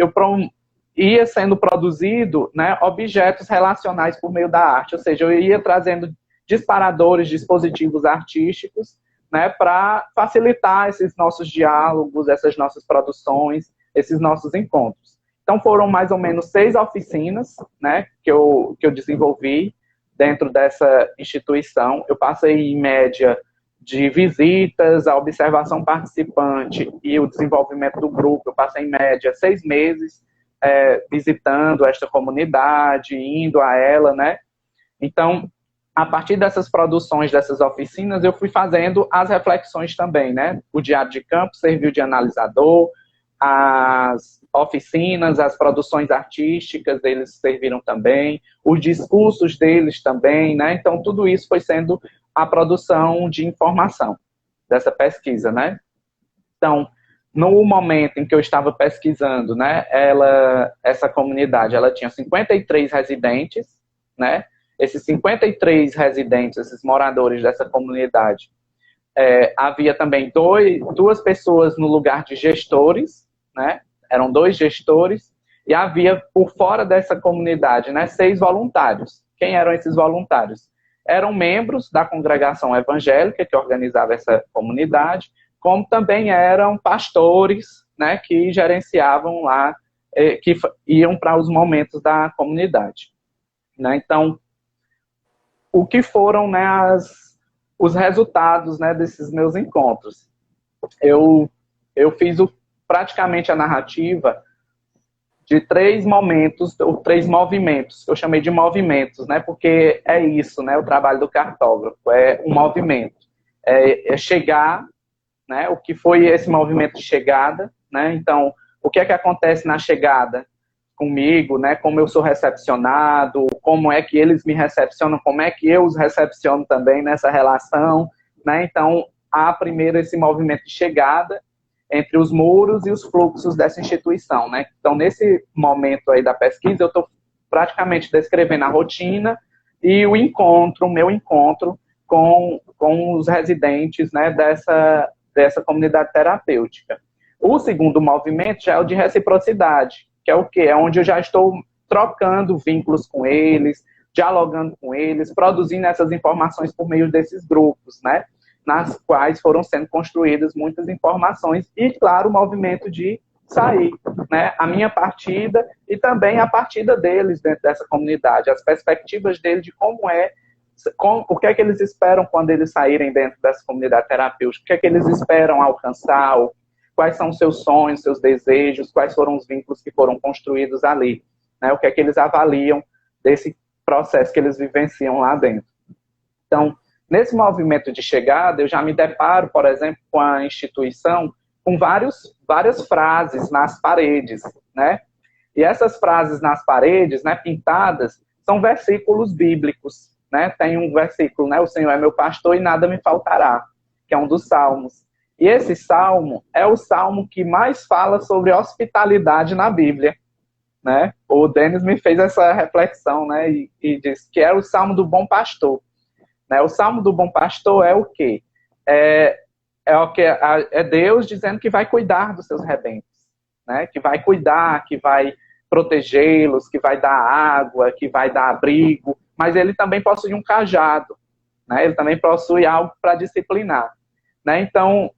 ia sendo produzido, né, objetos relacionais por meio da arte, ou seja, eu ia trazendo disparadores, dispositivos artísticos, né, para facilitar esses nossos diálogos, essas nossas produções, esses nossos encontros. Então, foram mais ou menos 6 oficinas, né, que eu desenvolvi dentro dessa instituição. Eu passei, em média, de visitas, a observação participante e o desenvolvimento do grupo. Eu passei, em média, 6 meses visitando esta comunidade, indo a ela, né? Então, a partir dessas produções, dessas oficinas, eu fui fazendo as reflexões também, né? O diário de campo serviu de analisador, as oficinas, as produções artísticas deles serviram também, os discursos deles também, né? Então, tudo isso foi sendo a produção de informação dessa pesquisa, né? Então, no momento em que eu estava pesquisando, né, essa comunidade, ela tinha 53 residentes, né? Esses 53 residentes, esses moradores dessa comunidade, havia também 2 pessoas no lugar de gestores, né? Eram 2 gestores, e havia, por fora dessa comunidade, né, 6 voluntários. Quem eram esses voluntários? Eram membros da congregação evangélica que organizava essa comunidade, como também eram pastores, né, que gerenciavam lá, que iam para os momentos da comunidade, né? Então, o que foram, né, os resultados, né, desses meus encontros? Eu fiz praticamente a narrativa de 3 momentos, ou 3 movimentos, que eu chamei de movimentos, né, porque é isso, né, o trabalho do cartógrafo, é um movimento, é chegar, né, o que foi esse movimento de chegada, né? Então, o que é que acontece na chegada comigo, né? Como eu sou recepcionado, como é que eles me recepcionam, como é que eu os recepciono também nessa relação, né? Então, há primeiro esse movimento de chegada entre os muros e os fluxos dessa instituição, né? Então, nesse momento aí da pesquisa, eu estou praticamente descrevendo a rotina e o meu encontro com os residentes, né, dessa comunidade terapêutica. O segundo movimento já é o de reciprocidade, que é o quê? É onde eu já estou trocando vínculos com eles, dialogando com eles, produzindo essas informações por meio desses grupos, né? Nas quais foram sendo construídas muitas informações e, claro, o movimento de sair, né? A minha partida e também a partida deles dentro dessa comunidade, as perspectivas deles de o que é que eles esperam quando eles saírem dentro dessa comunidade terapêutica, o que é que eles esperam alcançar, quais são os seus sonhos, seus desejos, quais foram os vínculos que foram construídos ali, né? O que é que eles avaliam desse processo que eles vivenciam lá dentro. Então, nesse movimento de chegada, eu já me deparo, por exemplo, com a instituição, com várias frases nas paredes, né? E essas frases nas paredes, né, pintadas, são versículos bíblicos, né? Tem um versículo, né? O Senhor é meu pastor e nada me faltará, que é um dos salmos. E esse salmo é o salmo que mais fala sobre hospitalidade na Bíblia, né? O Denis me fez essa reflexão, né? E disse que é o salmo do bom pastor. Né? O salmo do bom pastor é o quê? É Deus dizendo que vai cuidar dos seus rebentos, né? Que vai cuidar, que vai protegê-los, que vai dar água, que vai dar abrigo, mas ele também possui um cajado, né? Ele também possui algo para disciplinar, né? Então,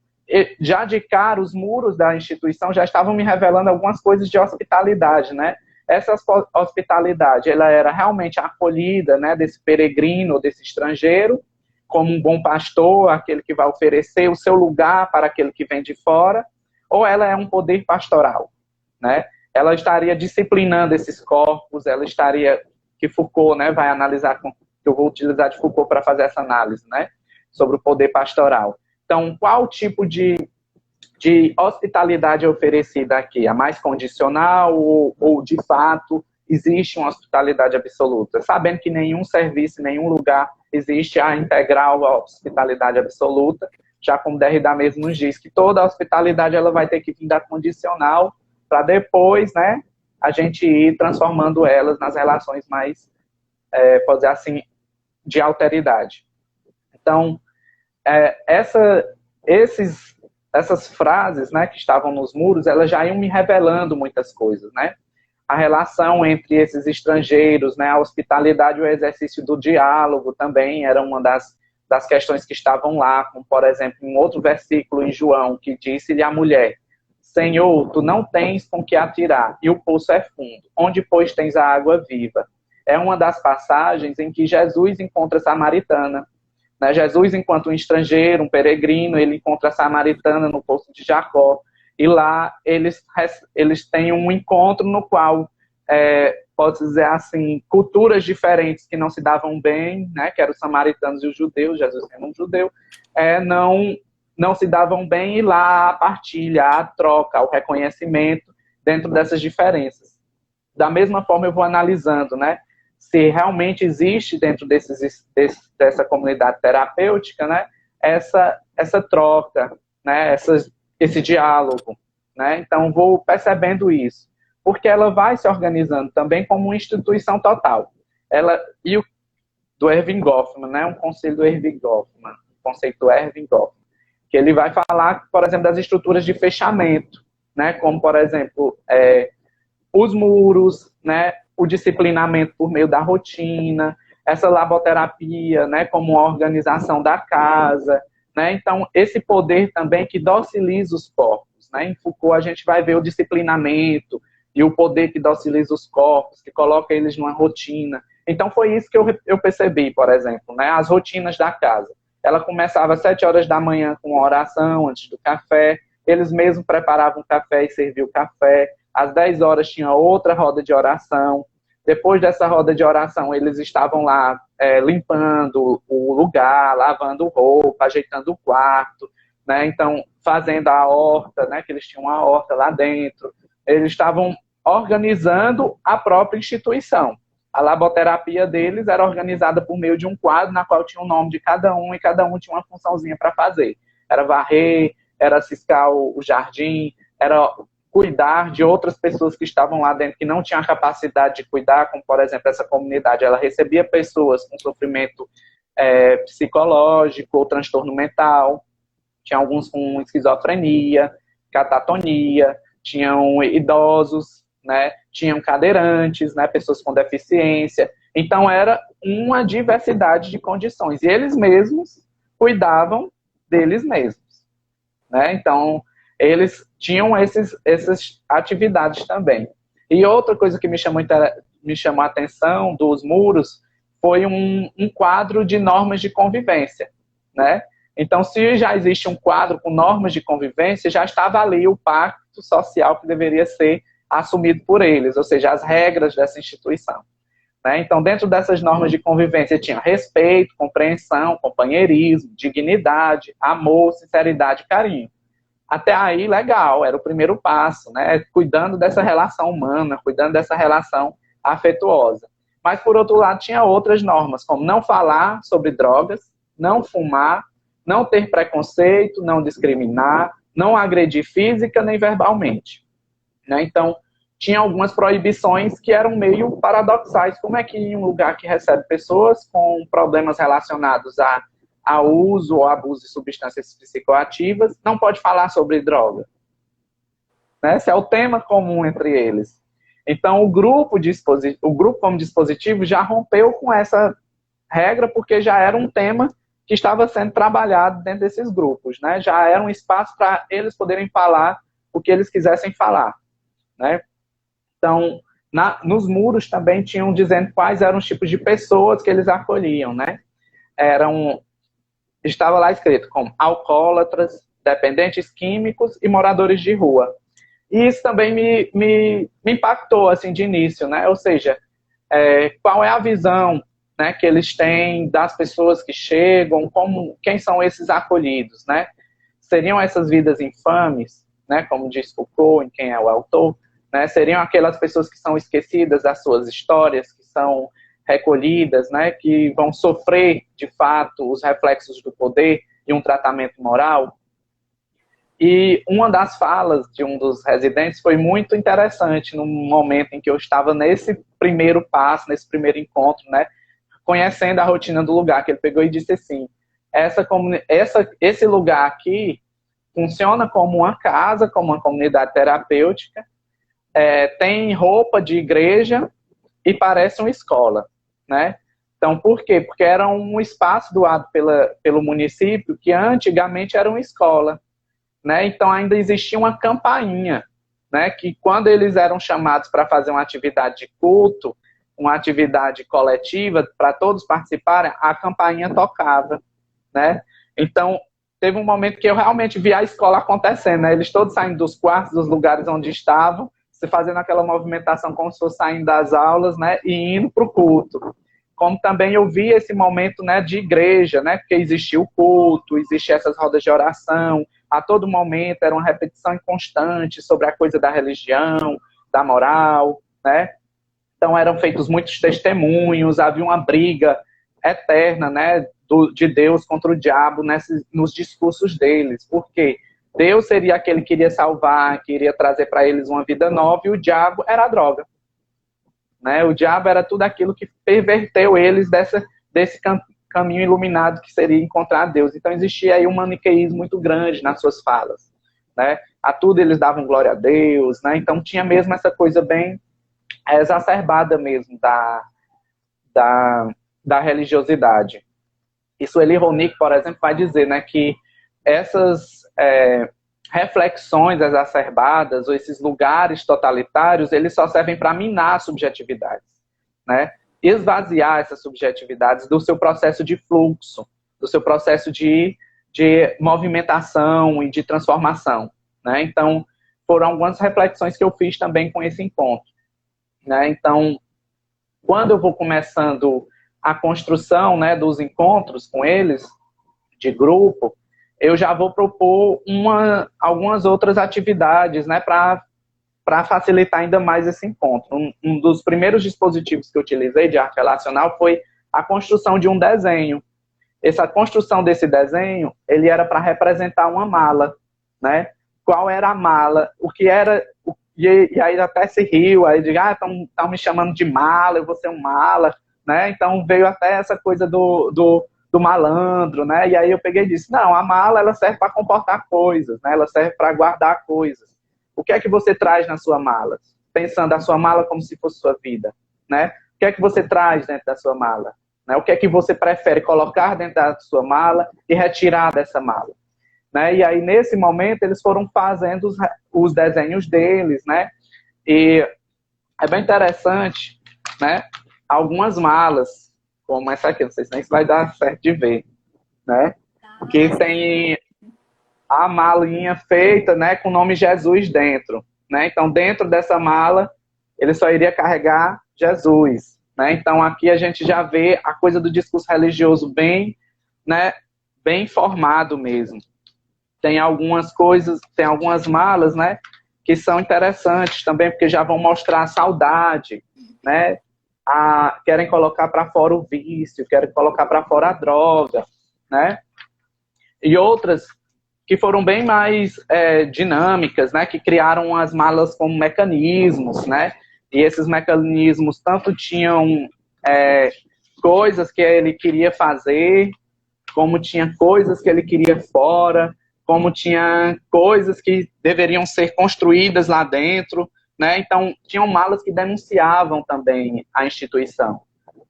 já de cara, os muros da instituição já estavam me revelando algumas coisas de hospitalidade, né? Essa hospitalidade, ela era realmente a acolhida, né, desse peregrino, desse estrangeiro, como um bom pastor, aquele que vai oferecer o seu lugar para aquele que vem de fora, ou ela é um poder pastoral, né? Ela estaria disciplinando esses corpos, ela estaria, que Foucault, né, vai analisar, que eu vou utilizar de Foucault para fazer essa análise, né, sobre o poder pastoral. Então, qual tipo de hospitalidade é oferecida aqui? A mais condicional ou de fato existe uma hospitalidade absoluta? Sabendo que nenhum serviço, nenhum lugar existe a integral a hospitalidade absoluta, já como Derrida mesmo nos diz, que toda a hospitalidade ela vai ter que vir da condicional para depois, né, a gente ir transformando elas nas relações mais, pode dizer assim, de alteridade. Então, essas frases, né, que estavam nos muros, elas já iam me revelando muitas coisas, né? A relação entre esses estrangeiros, né, a hospitalidade e o exercício do diálogo também era uma das questões que estavam lá, como, por exemplo, um outro versículo em João, que disse-lhe a mulher: Senhor, tu não tens com que atirar, e o poço é fundo, onde, pois, tens a água viva? É uma das passagens em que Jesus encontra a samaritana. Jesus, enquanto um estrangeiro, um peregrino, ele encontra a samaritana no poço de Jacó, e lá eles têm um encontro no qual, pode dizer assim, culturas diferentes que não se davam bem, né, que eram os samaritanos e os judeus, Jesus sendo um judeu, não se davam bem, e lá a partilha, a troca, o reconhecimento dentro dessas diferenças. Da mesma forma eu vou analisando, né, se realmente existe dentro dessa comunidade terapêutica, né, essa troca, né, esse diálogo, né? Então, vou percebendo isso, porque ela vai se organizando também como uma instituição total. Do Erving Goffman, né, um conselho do Erving Goffman, conceito do Erving Goffman, que ele vai falar, por exemplo, das estruturas de fechamento, né, como, por exemplo, os muros, né, o disciplinamento por meio da rotina, essa laboterapia, né, como uma organização da casa, né? Então, esse poder também que dociliza os corpos, né? Em Foucault a gente vai ver o disciplinamento e o poder que dociliza os corpos, que coloca eles numa rotina. Então, foi isso que eu percebi, por exemplo, né? As rotinas da casa. Ela começava às 7 horas da manhã com uma oração antes do café, eles mesmos preparavam o café e serviam o café. Às 10 horas tinha outra roda de oração. Depois dessa roda de oração, eles estavam lá limpando o lugar, lavando roupa, ajeitando o quarto, né? Então, fazendo a horta, né? Que eles tinham uma horta lá dentro. Eles estavam organizando a própria instituição. A laboterapia deles era organizada por meio de um quadro na qual tinha o nome de cada um e cada um tinha uma funçãozinha para fazer. era varrer, era ciscar o jardim, era cuidar de outras pessoas que estavam lá dentro, que não tinham a capacidade de cuidar, como, por exemplo, essa comunidade. Ela recebia pessoas com sofrimento psicológico ou transtorno mental, tinha alguns com esquizofrenia, catatonia, tinham idosos, né, tinham cadeirantes, né, pessoas com deficiência. Então, era uma diversidade de condições. E eles mesmos cuidavam deles mesmos, né? Então, eles tinham essas atividades também. E outra coisa que me chamou a atenção dos muros foi um quadro de normas de convivência, né? Então, se já existe um quadro com normas de convivência, já estava ali o pacto social que deveria ser assumido por eles, ou seja, as regras dessa instituição, né? Então, dentro dessas normas de convivência tinha respeito, compreensão, companheirismo, dignidade, amor, sinceridade e carinho. Até aí, legal, era o primeiro passo, né? Cuidando dessa relação humana, cuidando dessa relação afetuosa. Mas, por outro lado, tinha outras normas, como não falar sobre drogas, não fumar, não ter preconceito, não discriminar, não agredir física nem verbalmente, né? Então, tinha algumas proibições que eram meio paradoxais. Como é que em um lugar que recebe pessoas com problemas relacionados a uso ou abuso de substâncias psicoativas, não pode falar sobre droga, né? Esse é o tema comum entre eles. Então, o grupo como dispositivo já rompeu com essa regra, porque já era um tema que estava sendo trabalhado dentro desses grupos, né? Já era um espaço para eles poderem falar o que eles quisessem falar, né? Então, nos muros também tinham dizendo quais eram os tipos de pessoas que eles acolhiam, né? Estava lá escrito como alcoólatras, dependentes químicos e moradores de rua. E isso também me impactou, assim, de início, né? Ou seja, qual é a visão, né, que eles têm das pessoas que chegam, quem são esses acolhidos, né? Seriam essas vidas infames, né, como diz Foucault, em Quem é o Autor, né? Seriam aquelas pessoas que são esquecidas das suas histórias, que são recolhidas, né, que vão sofrer, de fato, os reflexos do poder e um tratamento moral. E uma das falas de um dos residentes foi muito interessante no momento em que eu estava nesse primeiro passo, nesse primeiro encontro, né, conhecendo a rotina do lugar, que ele pegou e disse assim: esse lugar aqui funciona como uma casa, como uma comunidade terapêutica, tem roupa de igreja e parece uma escola, né? Então, por quê? Porque era um espaço doado pelo município que antigamente era uma escola, né? Então, ainda existia uma campainha, né? Que quando eles eram chamados para fazer uma atividade de culto, uma atividade coletiva, para todos participarem, a campainha tocava, né? Então, teve um momento que eu realmente vi a escola acontecendo, né? Eles todos saindo dos quartos, dos lugares onde estavam, se fazendo aquela movimentação como se fosse saindo das aulas, né? E indo para o culto. Como também eu vi esse momento, né, de igreja, né? Porque existia o culto, existiam essas rodas de oração, a todo momento era uma repetição constante sobre a coisa da religião, da moral, né? Então eram feitos muitos testemunhos, havia uma briga eterna, né, de Deus contra o diabo nos discursos deles. Por quê? Deus seria aquele que iria salvar, que iria trazer para eles uma vida nova, e o diabo era a droga, né? O diabo era tudo aquilo que perverteu eles desse caminho iluminado que seria encontrar Deus. Então existia aí um maniqueísmo muito grande nas suas falas, né? A tudo eles davam glória a Deus, né? Então tinha mesmo essa coisa bem exacerbada mesmo da religiosidade. E Sueli Ronick, por exemplo, vai dizer, né, que essas reflexões exacerbadas ou esses lugares totalitários, eles só servem para minar subjetividades, né? Esvaziar essas subjetividades do seu processo de fluxo, do seu processo de movimentação e de transformação, né? Então, foram algumas reflexões que eu fiz também com esse encontro, né? Então, quando eu vou começando a construção, né, dos encontros com eles, de grupo, eu já vou propor algumas outras atividades, né, para facilitar ainda mais esse encontro. Um dos primeiros dispositivos que eu utilizei de arte relacional foi a construção de um desenho. essa construção desse desenho, ele era para representar uma mala, né? Qual era a mala? O que era... E aí até se riu, aí digo, estão me chamando de mala, eu vou ser um mala, né? Então veio até essa coisa do malandro, né? E aí eu peguei e disse, não, a mala ela serve para comportar coisas, né? Ela serve para guardar coisas. O que é que você traz na sua mala? Pensando a sua mala como se fosse sua vida, né? O que é que você traz dentro da sua mala? Né? O que é que você prefere colocar dentro da sua mala e retirar dessa mala? Né? E aí, nesse momento, eles foram fazendo os desenhos deles, né? E é bem interessante, né? Algumas malas, como essa aqui, não sei se nem vai dar certo de ver, né? Que tem a malinha feita, né, com o nome Jesus dentro, né? Então, dentro dessa mala, ele só iria carregar Jesus, né? Então, aqui a gente já vê a coisa do discurso religioso bem, né, bem formado mesmo. Tem algumas coisas, tem algumas malas, né, que são interessantes também, porque já vão mostrar a saudade, né? Querem colocar para fora o vício, querem colocar para fora a droga, né? E outras que foram bem mais dinâmicas, né? Que criaram as malas como mecanismos, né? E esses mecanismos tanto tinham coisas que ele queria fazer, como tinha coisas que ele queria fora, como tinha coisas que deveriam ser construídas lá dentro, né? Então, tinham malas que denunciavam também a instituição,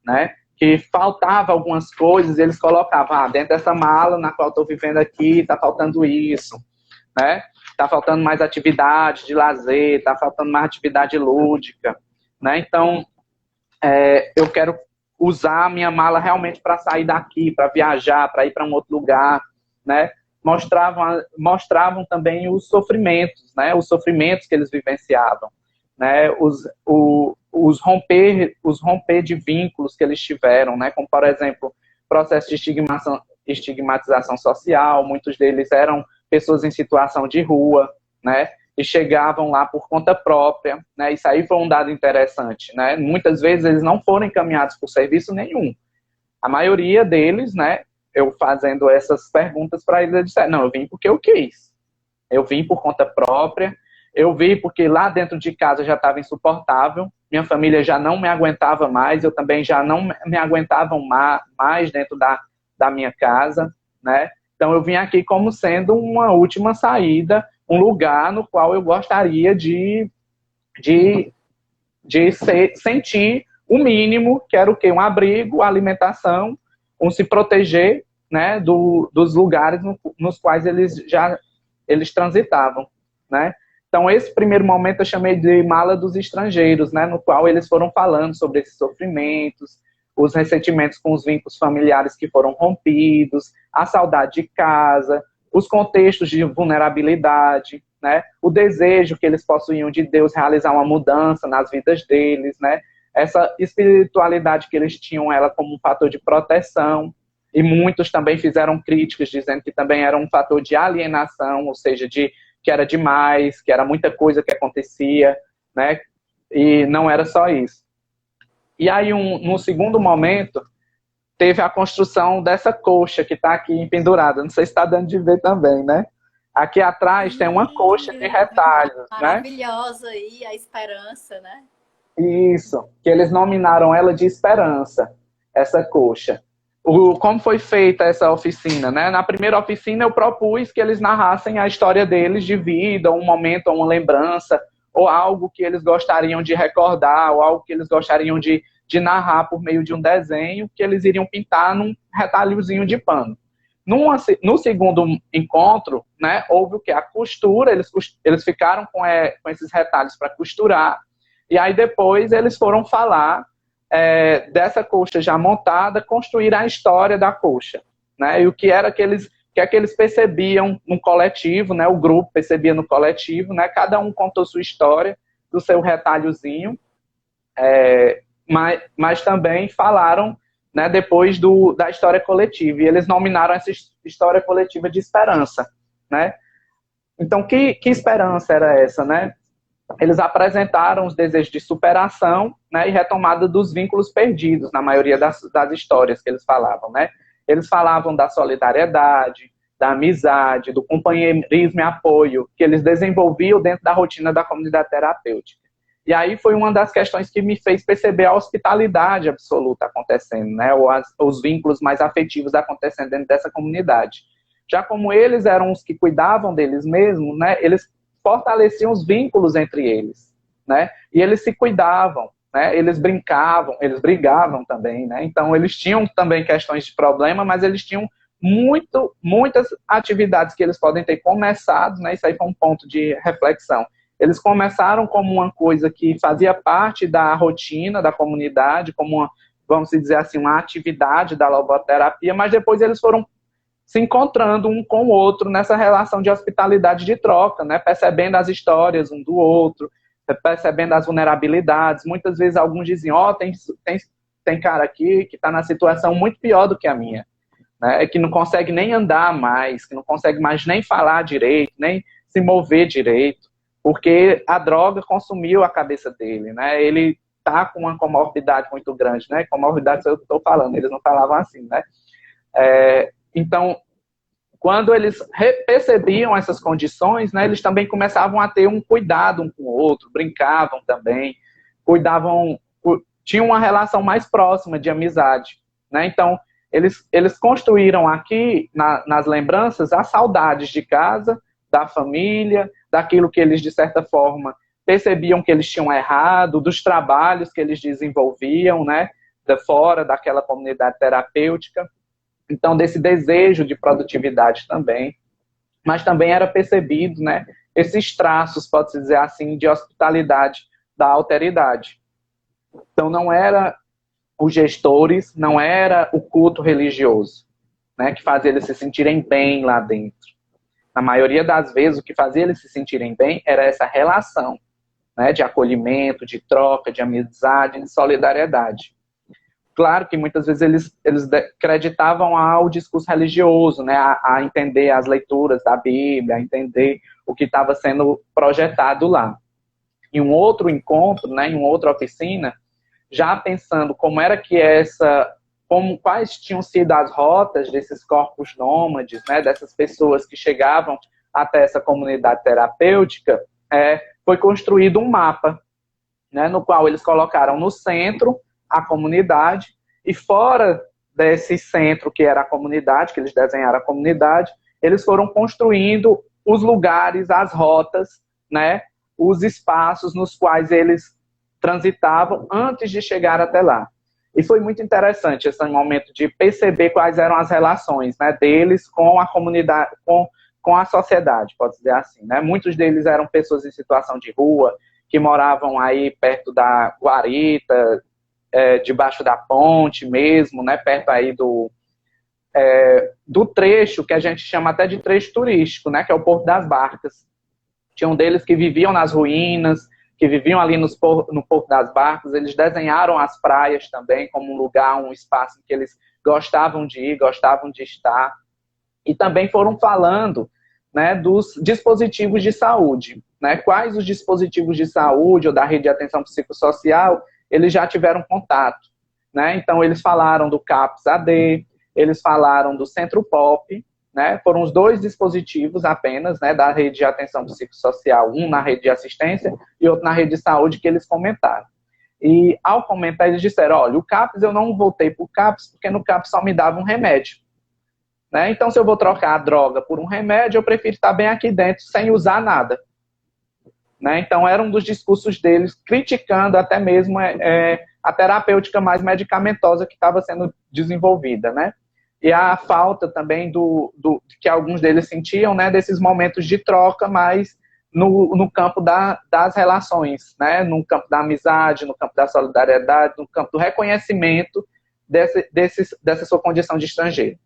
né? Que faltava algumas coisas, eles colocavam, dentro dessa mala na qual estou vivendo aqui, está faltando isso, né? Está faltando mais atividade de lazer, está faltando mais atividade lúdica, né? Então, eu quero usar a minha mala realmente para sair daqui, para viajar, para ir para um outro lugar, né? Mostravam também os sofrimentos, né? Os sofrimentos que eles vivenciavam, né? Os romper de vínculos que eles tiveram, né? Como, por exemplo, processo de estigmatização social. Muitos deles eram pessoas em situação de rua, né? E chegavam lá por conta própria, né? Isso aí foi um dado interessante, né? Muitas vezes eles não foram encaminhados por serviço nenhum. A maioria deles, né? Eu fazendo essas perguntas para eles, eles disseram, não, eu vim porque eu quis. Eu vim por conta própria. Eu vim porque lá dentro de casa já estava insuportável. Minha família já não me aguentava mais. Eu também já não me aguentava mais dentro da minha casa, né? Então eu vim aqui como sendo uma última saída, um lugar no qual eu gostaria de sentir o mínimo, que era o quê? Um abrigo, alimentação, se proteger, né, dos lugares nos quais eles transitavam, né? Então, esse primeiro momento eu chamei de mala dos estrangeiros, né, no qual eles foram falando sobre esses sofrimentos, os ressentimentos com os vínculos familiares que foram rompidos, a saudade de casa, os contextos de vulnerabilidade, né, o desejo que eles possuíam de Deus realizar uma mudança nas vidas deles, né, essa espiritualidade que eles tinham ela como um fator de proteção, e muitos também fizeram críticas dizendo que também era um fator de alienação, ou seja, que era demais, que era muita coisa que acontecia, né? E não era só isso. E aí, no segundo momento, teve a construção dessa coxa que está aqui pendurada. Não sei se está dando de ver também, né? Aqui atrás tem uma coxa de retalhos, maravilhosa aí, a esperança, né? Isso, que eles nominaram ela de Esperança, essa coxa. Como foi feita essa oficina, né? Na primeira oficina eu propus que eles narrassem a história deles de vida, um momento, uma lembrança, ou algo que eles gostariam de recordar, ou algo que eles gostariam de narrar por meio de um desenho, que eles iriam pintar num retalhozinho de pano. No segundo encontro, né, houve o que? A costura, eles ficaram com esses retalhos para costurar, e aí depois eles foram falar dessa coxa já montada, construir a história da coxa, né? E o que era que eles percebiam no coletivo, né? O grupo percebia no coletivo, né? Cada um contou sua história do seu retalhozinho, mas também falaram, né, depois da história coletiva, e eles nominaram essa história coletiva de esperança, né? Então, que esperança era essa, né? Eles apresentaram os desejos de superação, né, e retomada dos vínculos perdidos, na maioria das histórias que eles falavam, né? Eles falavam da solidariedade, da amizade, do companheirismo e apoio que eles desenvolviam dentro da rotina da comunidade terapêutica. E aí foi uma das questões que me fez perceber a hospitalidade absoluta acontecendo, né? Ou os vínculos mais afetivos acontecendo dentro dessa comunidade. Já como eles eram os que cuidavam deles mesmos, né? Eles fortaleciam os vínculos entre eles, né? E eles se cuidavam, né? Eles brincavam, eles brigavam também, né? Então eles tinham também questões de problema, mas eles tinham muitas atividades que eles podem ter começado, né? Isso aí foi um ponto de reflexão. Eles começaram como uma coisa que fazia parte da rotina da comunidade, como uma, vamos dizer assim, uma atividade da logoterapia, mas depois eles foram se encontrando um com o outro nessa relação de hospitalidade de troca, né? Percebendo as histórias um do outro, percebendo as vulnerabilidades. Muitas vezes alguns diziam, tem cara aqui que está na situação muito pior do que a minha, né? Que não consegue nem andar mais, que não consegue mais nem falar direito, nem se mover direito, porque a droga consumiu a cabeça dele, né? Ele tá com uma comorbidade muito grande, né? Comorbidade eu estou falando, eles não falavam assim, né? Então, quando eles percebiam essas condições, né, eles também começavam a ter um cuidado um com o outro, brincavam também, cuidavam, tinham uma relação mais próxima de amizade, né? Então, eles construíram aqui, nas lembranças, as saudades de casa, da família, daquilo que eles, de certa forma, percebiam que eles tinham errado, dos trabalhos que eles desenvolviam, né, fora daquela comunidade terapêutica. Então, desse desejo de produtividade também. Mas também era percebido, né, esses traços, pode-se dizer assim, de hospitalidade da alteridade. Então, não era os gestores, não era o culto religioso, né, que fazia eles se sentirem bem lá dentro. Na maioria das vezes, o que fazia eles se sentirem bem era essa relação, né, de acolhimento, de troca, de amizade, de solidariedade. Claro que muitas vezes eles acreditavam ao discurso religioso, né, a entender as leituras da Bíblia, a entender o que estava sendo projetado lá. Em um outro encontro, né, em uma outra oficina, já pensando como era que quais tinham sido as rotas desses corpos nômades, né, dessas pessoas que chegavam até essa comunidade terapêutica, foi construído um mapa, né, no qual eles colocaram no centro a comunidade e fora desse centro que era a comunidade, que eles desenharam a comunidade, eles foram construindo os lugares, as rotas, né, os espaços nos quais eles transitavam antes de chegar até lá. E foi muito interessante esse momento de perceber quais eram as relações, né, deles com a comunidade, com a sociedade, pode dizer assim, né? Muitos deles eram pessoas em situação de rua, que moravam aí perto da guarita, debaixo da ponte mesmo, né, perto aí do trecho que a gente chama até de trecho turístico, né, que é o Porto das Barcas. Tinham deles que viviam nas ruínas, que viviam ali no Porto das Barcas. Eles desenharam as praias também como um lugar, um espaço em que eles gostavam de ir, gostavam de estar. E também foram falando, né, dos dispositivos de saúde, né, quais os dispositivos de saúde ou da rede de atenção psicossocial eles já tiveram contato, né? Então eles falaram do CAPS-AD, eles falaram do Centro POP, né? Foram os 2 dispositivos apenas, né, da rede de atenção psicossocial, um na rede de assistência e outro na rede de saúde, que eles comentaram. E ao comentar eles disseram, olha, o CAPS eu não voltei para o CAPS porque no CAPS só me dava um remédio, né? Então se eu vou trocar a droga por um remédio, eu prefiro estar bem aqui dentro sem usar nada. Né? Então, era um dos discursos deles criticando até mesmo a terapêutica mais medicamentosa que estava sendo desenvolvida, né? E a falta também que alguns deles sentiam, né, desses momentos de troca, mas no campo das relações, né? No campo da amizade, no campo da solidariedade, no campo do reconhecimento dessa sua condição de estrangeiro.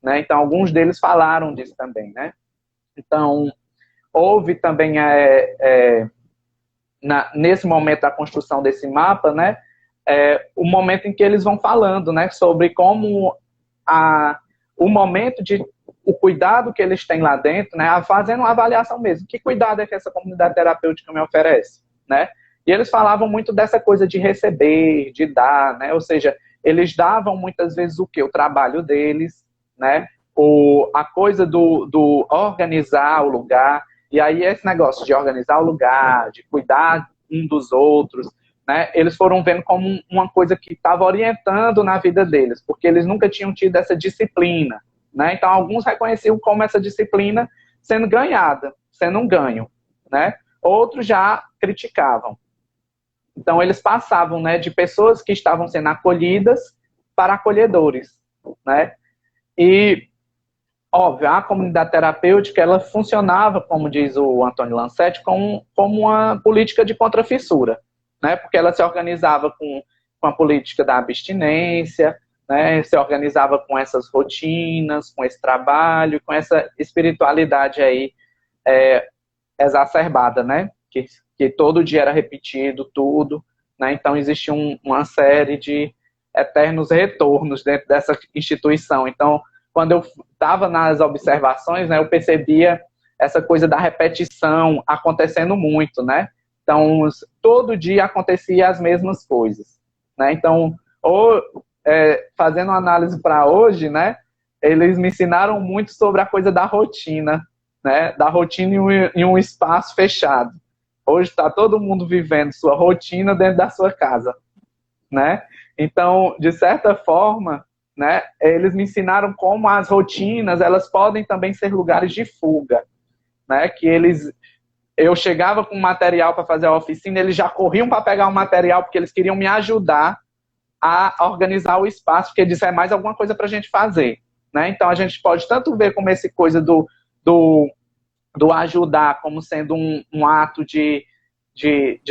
Né? Então, alguns deles falaram disso também, né? Então, houve também, nesse momento da construção desse mapa, né, o momento em que eles vão falando, né, sobre como o momento o cuidado que eles têm lá dentro, né, fazendo uma avaliação mesmo. Que cuidado é que essa comunidade terapêutica me oferece? Né? E eles falavam muito dessa coisa de receber, de dar, né? Ou seja, eles davam muitas vezes o quê? O trabalho deles, né? A coisa do organizar o lugar, e aí esse negócio de organizar o lugar, de cuidar um dos outros, né? Eles foram vendo como uma coisa que estava orientando na vida deles, porque eles nunca tinham tido essa disciplina, né? Então, alguns reconheciam como essa disciplina sendo ganhada, sendo um ganho, né? Outros já criticavam. Então, eles passavam, né, de pessoas que estavam sendo acolhidas para acolhedores, né? E, óbvio, a comunidade terapêutica, ela funcionava, como diz o Antônio Lancetti, como uma política de contrafissura, né? Porque ela se organizava com a política da abstinência, né? Se organizava com essas rotinas, com esse trabalho, com essa espiritualidade aí exacerbada, né? Que todo dia era repetido tudo, né? Então existia uma série de eternos retornos dentro dessa instituição. Então, quando eu estava nas observações, né, eu percebia essa coisa da repetição acontecendo muito, né? Então, todo dia acontecia as mesmas coisas, né? Então, fazendo uma análise para hoje, né, eles me ensinaram muito sobre a coisa da rotina, né? Da rotina em um espaço fechado. Hoje está todo mundo vivendo sua rotina dentro da sua casa, né? Então, de certa forma, né, eles me ensinaram como as rotinas, elas podem também ser lugares de fuga, né? Que eu chegava com material para fazer a oficina, eles já corriam para pegar o material porque eles queriam me ajudar a organizar o espaço, porque eles é mais alguma coisa para a gente fazer, né? Então, a gente pode tanto ver como essa coisa do ajudar como sendo um ato de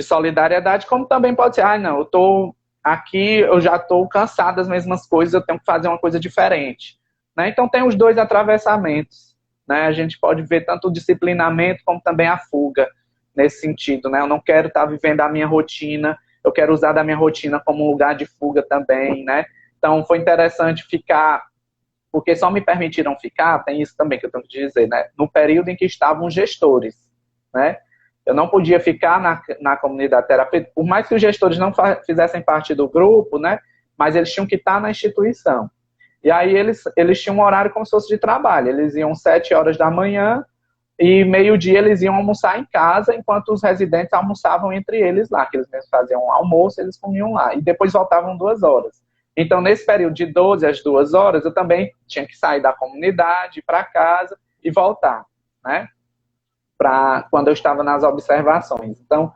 solidariedade, como também pode ser, não, eu estou aqui, eu já estou cansado das mesmas coisas, eu tenho que fazer uma coisa diferente, né? Então tem os dois atravessamentos, né? A gente pode ver tanto o disciplinamento como também a fuga nesse sentido, né? Eu não quero estar vivendo a minha rotina, eu quero usar da minha rotina como um lugar de fuga também, né? Então foi interessante ficar, porque só me permitiram ficar, tem isso também que eu tenho que dizer, né? No período em que estavam gestores, né? Eu não podia ficar na comunidade terapêutica, por mais que os gestores não fizessem parte do grupo, né? Mas eles tinham que estar na instituição. E aí eles tinham um horário como se fosse de trabalho. Eles iam 7 horas da manhã e meio-dia eles iam almoçar em casa, enquanto os residentes almoçavam entre eles lá, que eles mesmos faziam um almoço, eles comiam lá. E depois voltavam 2 horas. Então, nesse período de 12 às 2 horas, eu também tinha que sair da comunidade, ir para casa e voltar, né? Para quando eu estava nas observações. Então,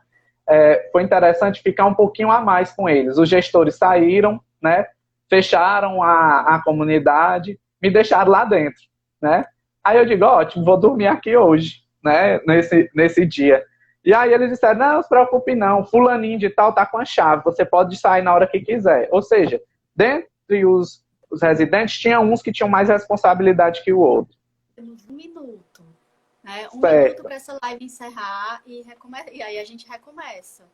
foi interessante ficar um pouquinho a mais com eles. Os gestores saíram, né? Fecharam a comunidade, me deixaram lá dentro, né? Aí eu digo, ótimo, vou dormir aqui hoje, né? Nesse dia. E aí eles disseram, não se preocupe não, fulaninho de tal tá com a chave, você pode sair na hora que quiser. Ou seja, dentre os residentes, tinha uns que tinham mais responsabilidade que o outro. Temos um minuto. Né? Um minuto para essa live encerrar e aí a gente recomeça,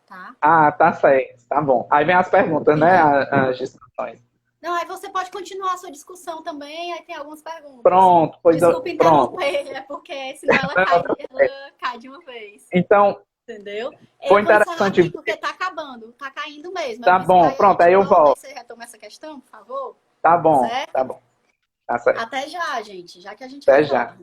tá? Ah, tá certo, tá bom. Aí vem as perguntas, né? As discussões. Não, aí você pode continuar a sua discussão também, aí tem algumas perguntas. Pronto, pois desculpa interromper, é porque senão ela cai de uma vez. Então, entendeu? Foi interessante. Porque tá acabando, tá caindo mesmo. Tá bom, pronto, aí eu volto. Você retoma essa questão, por favor? Tá bom, certo? tá bom. Tá certo. Até já, gente, já que a gente Até já.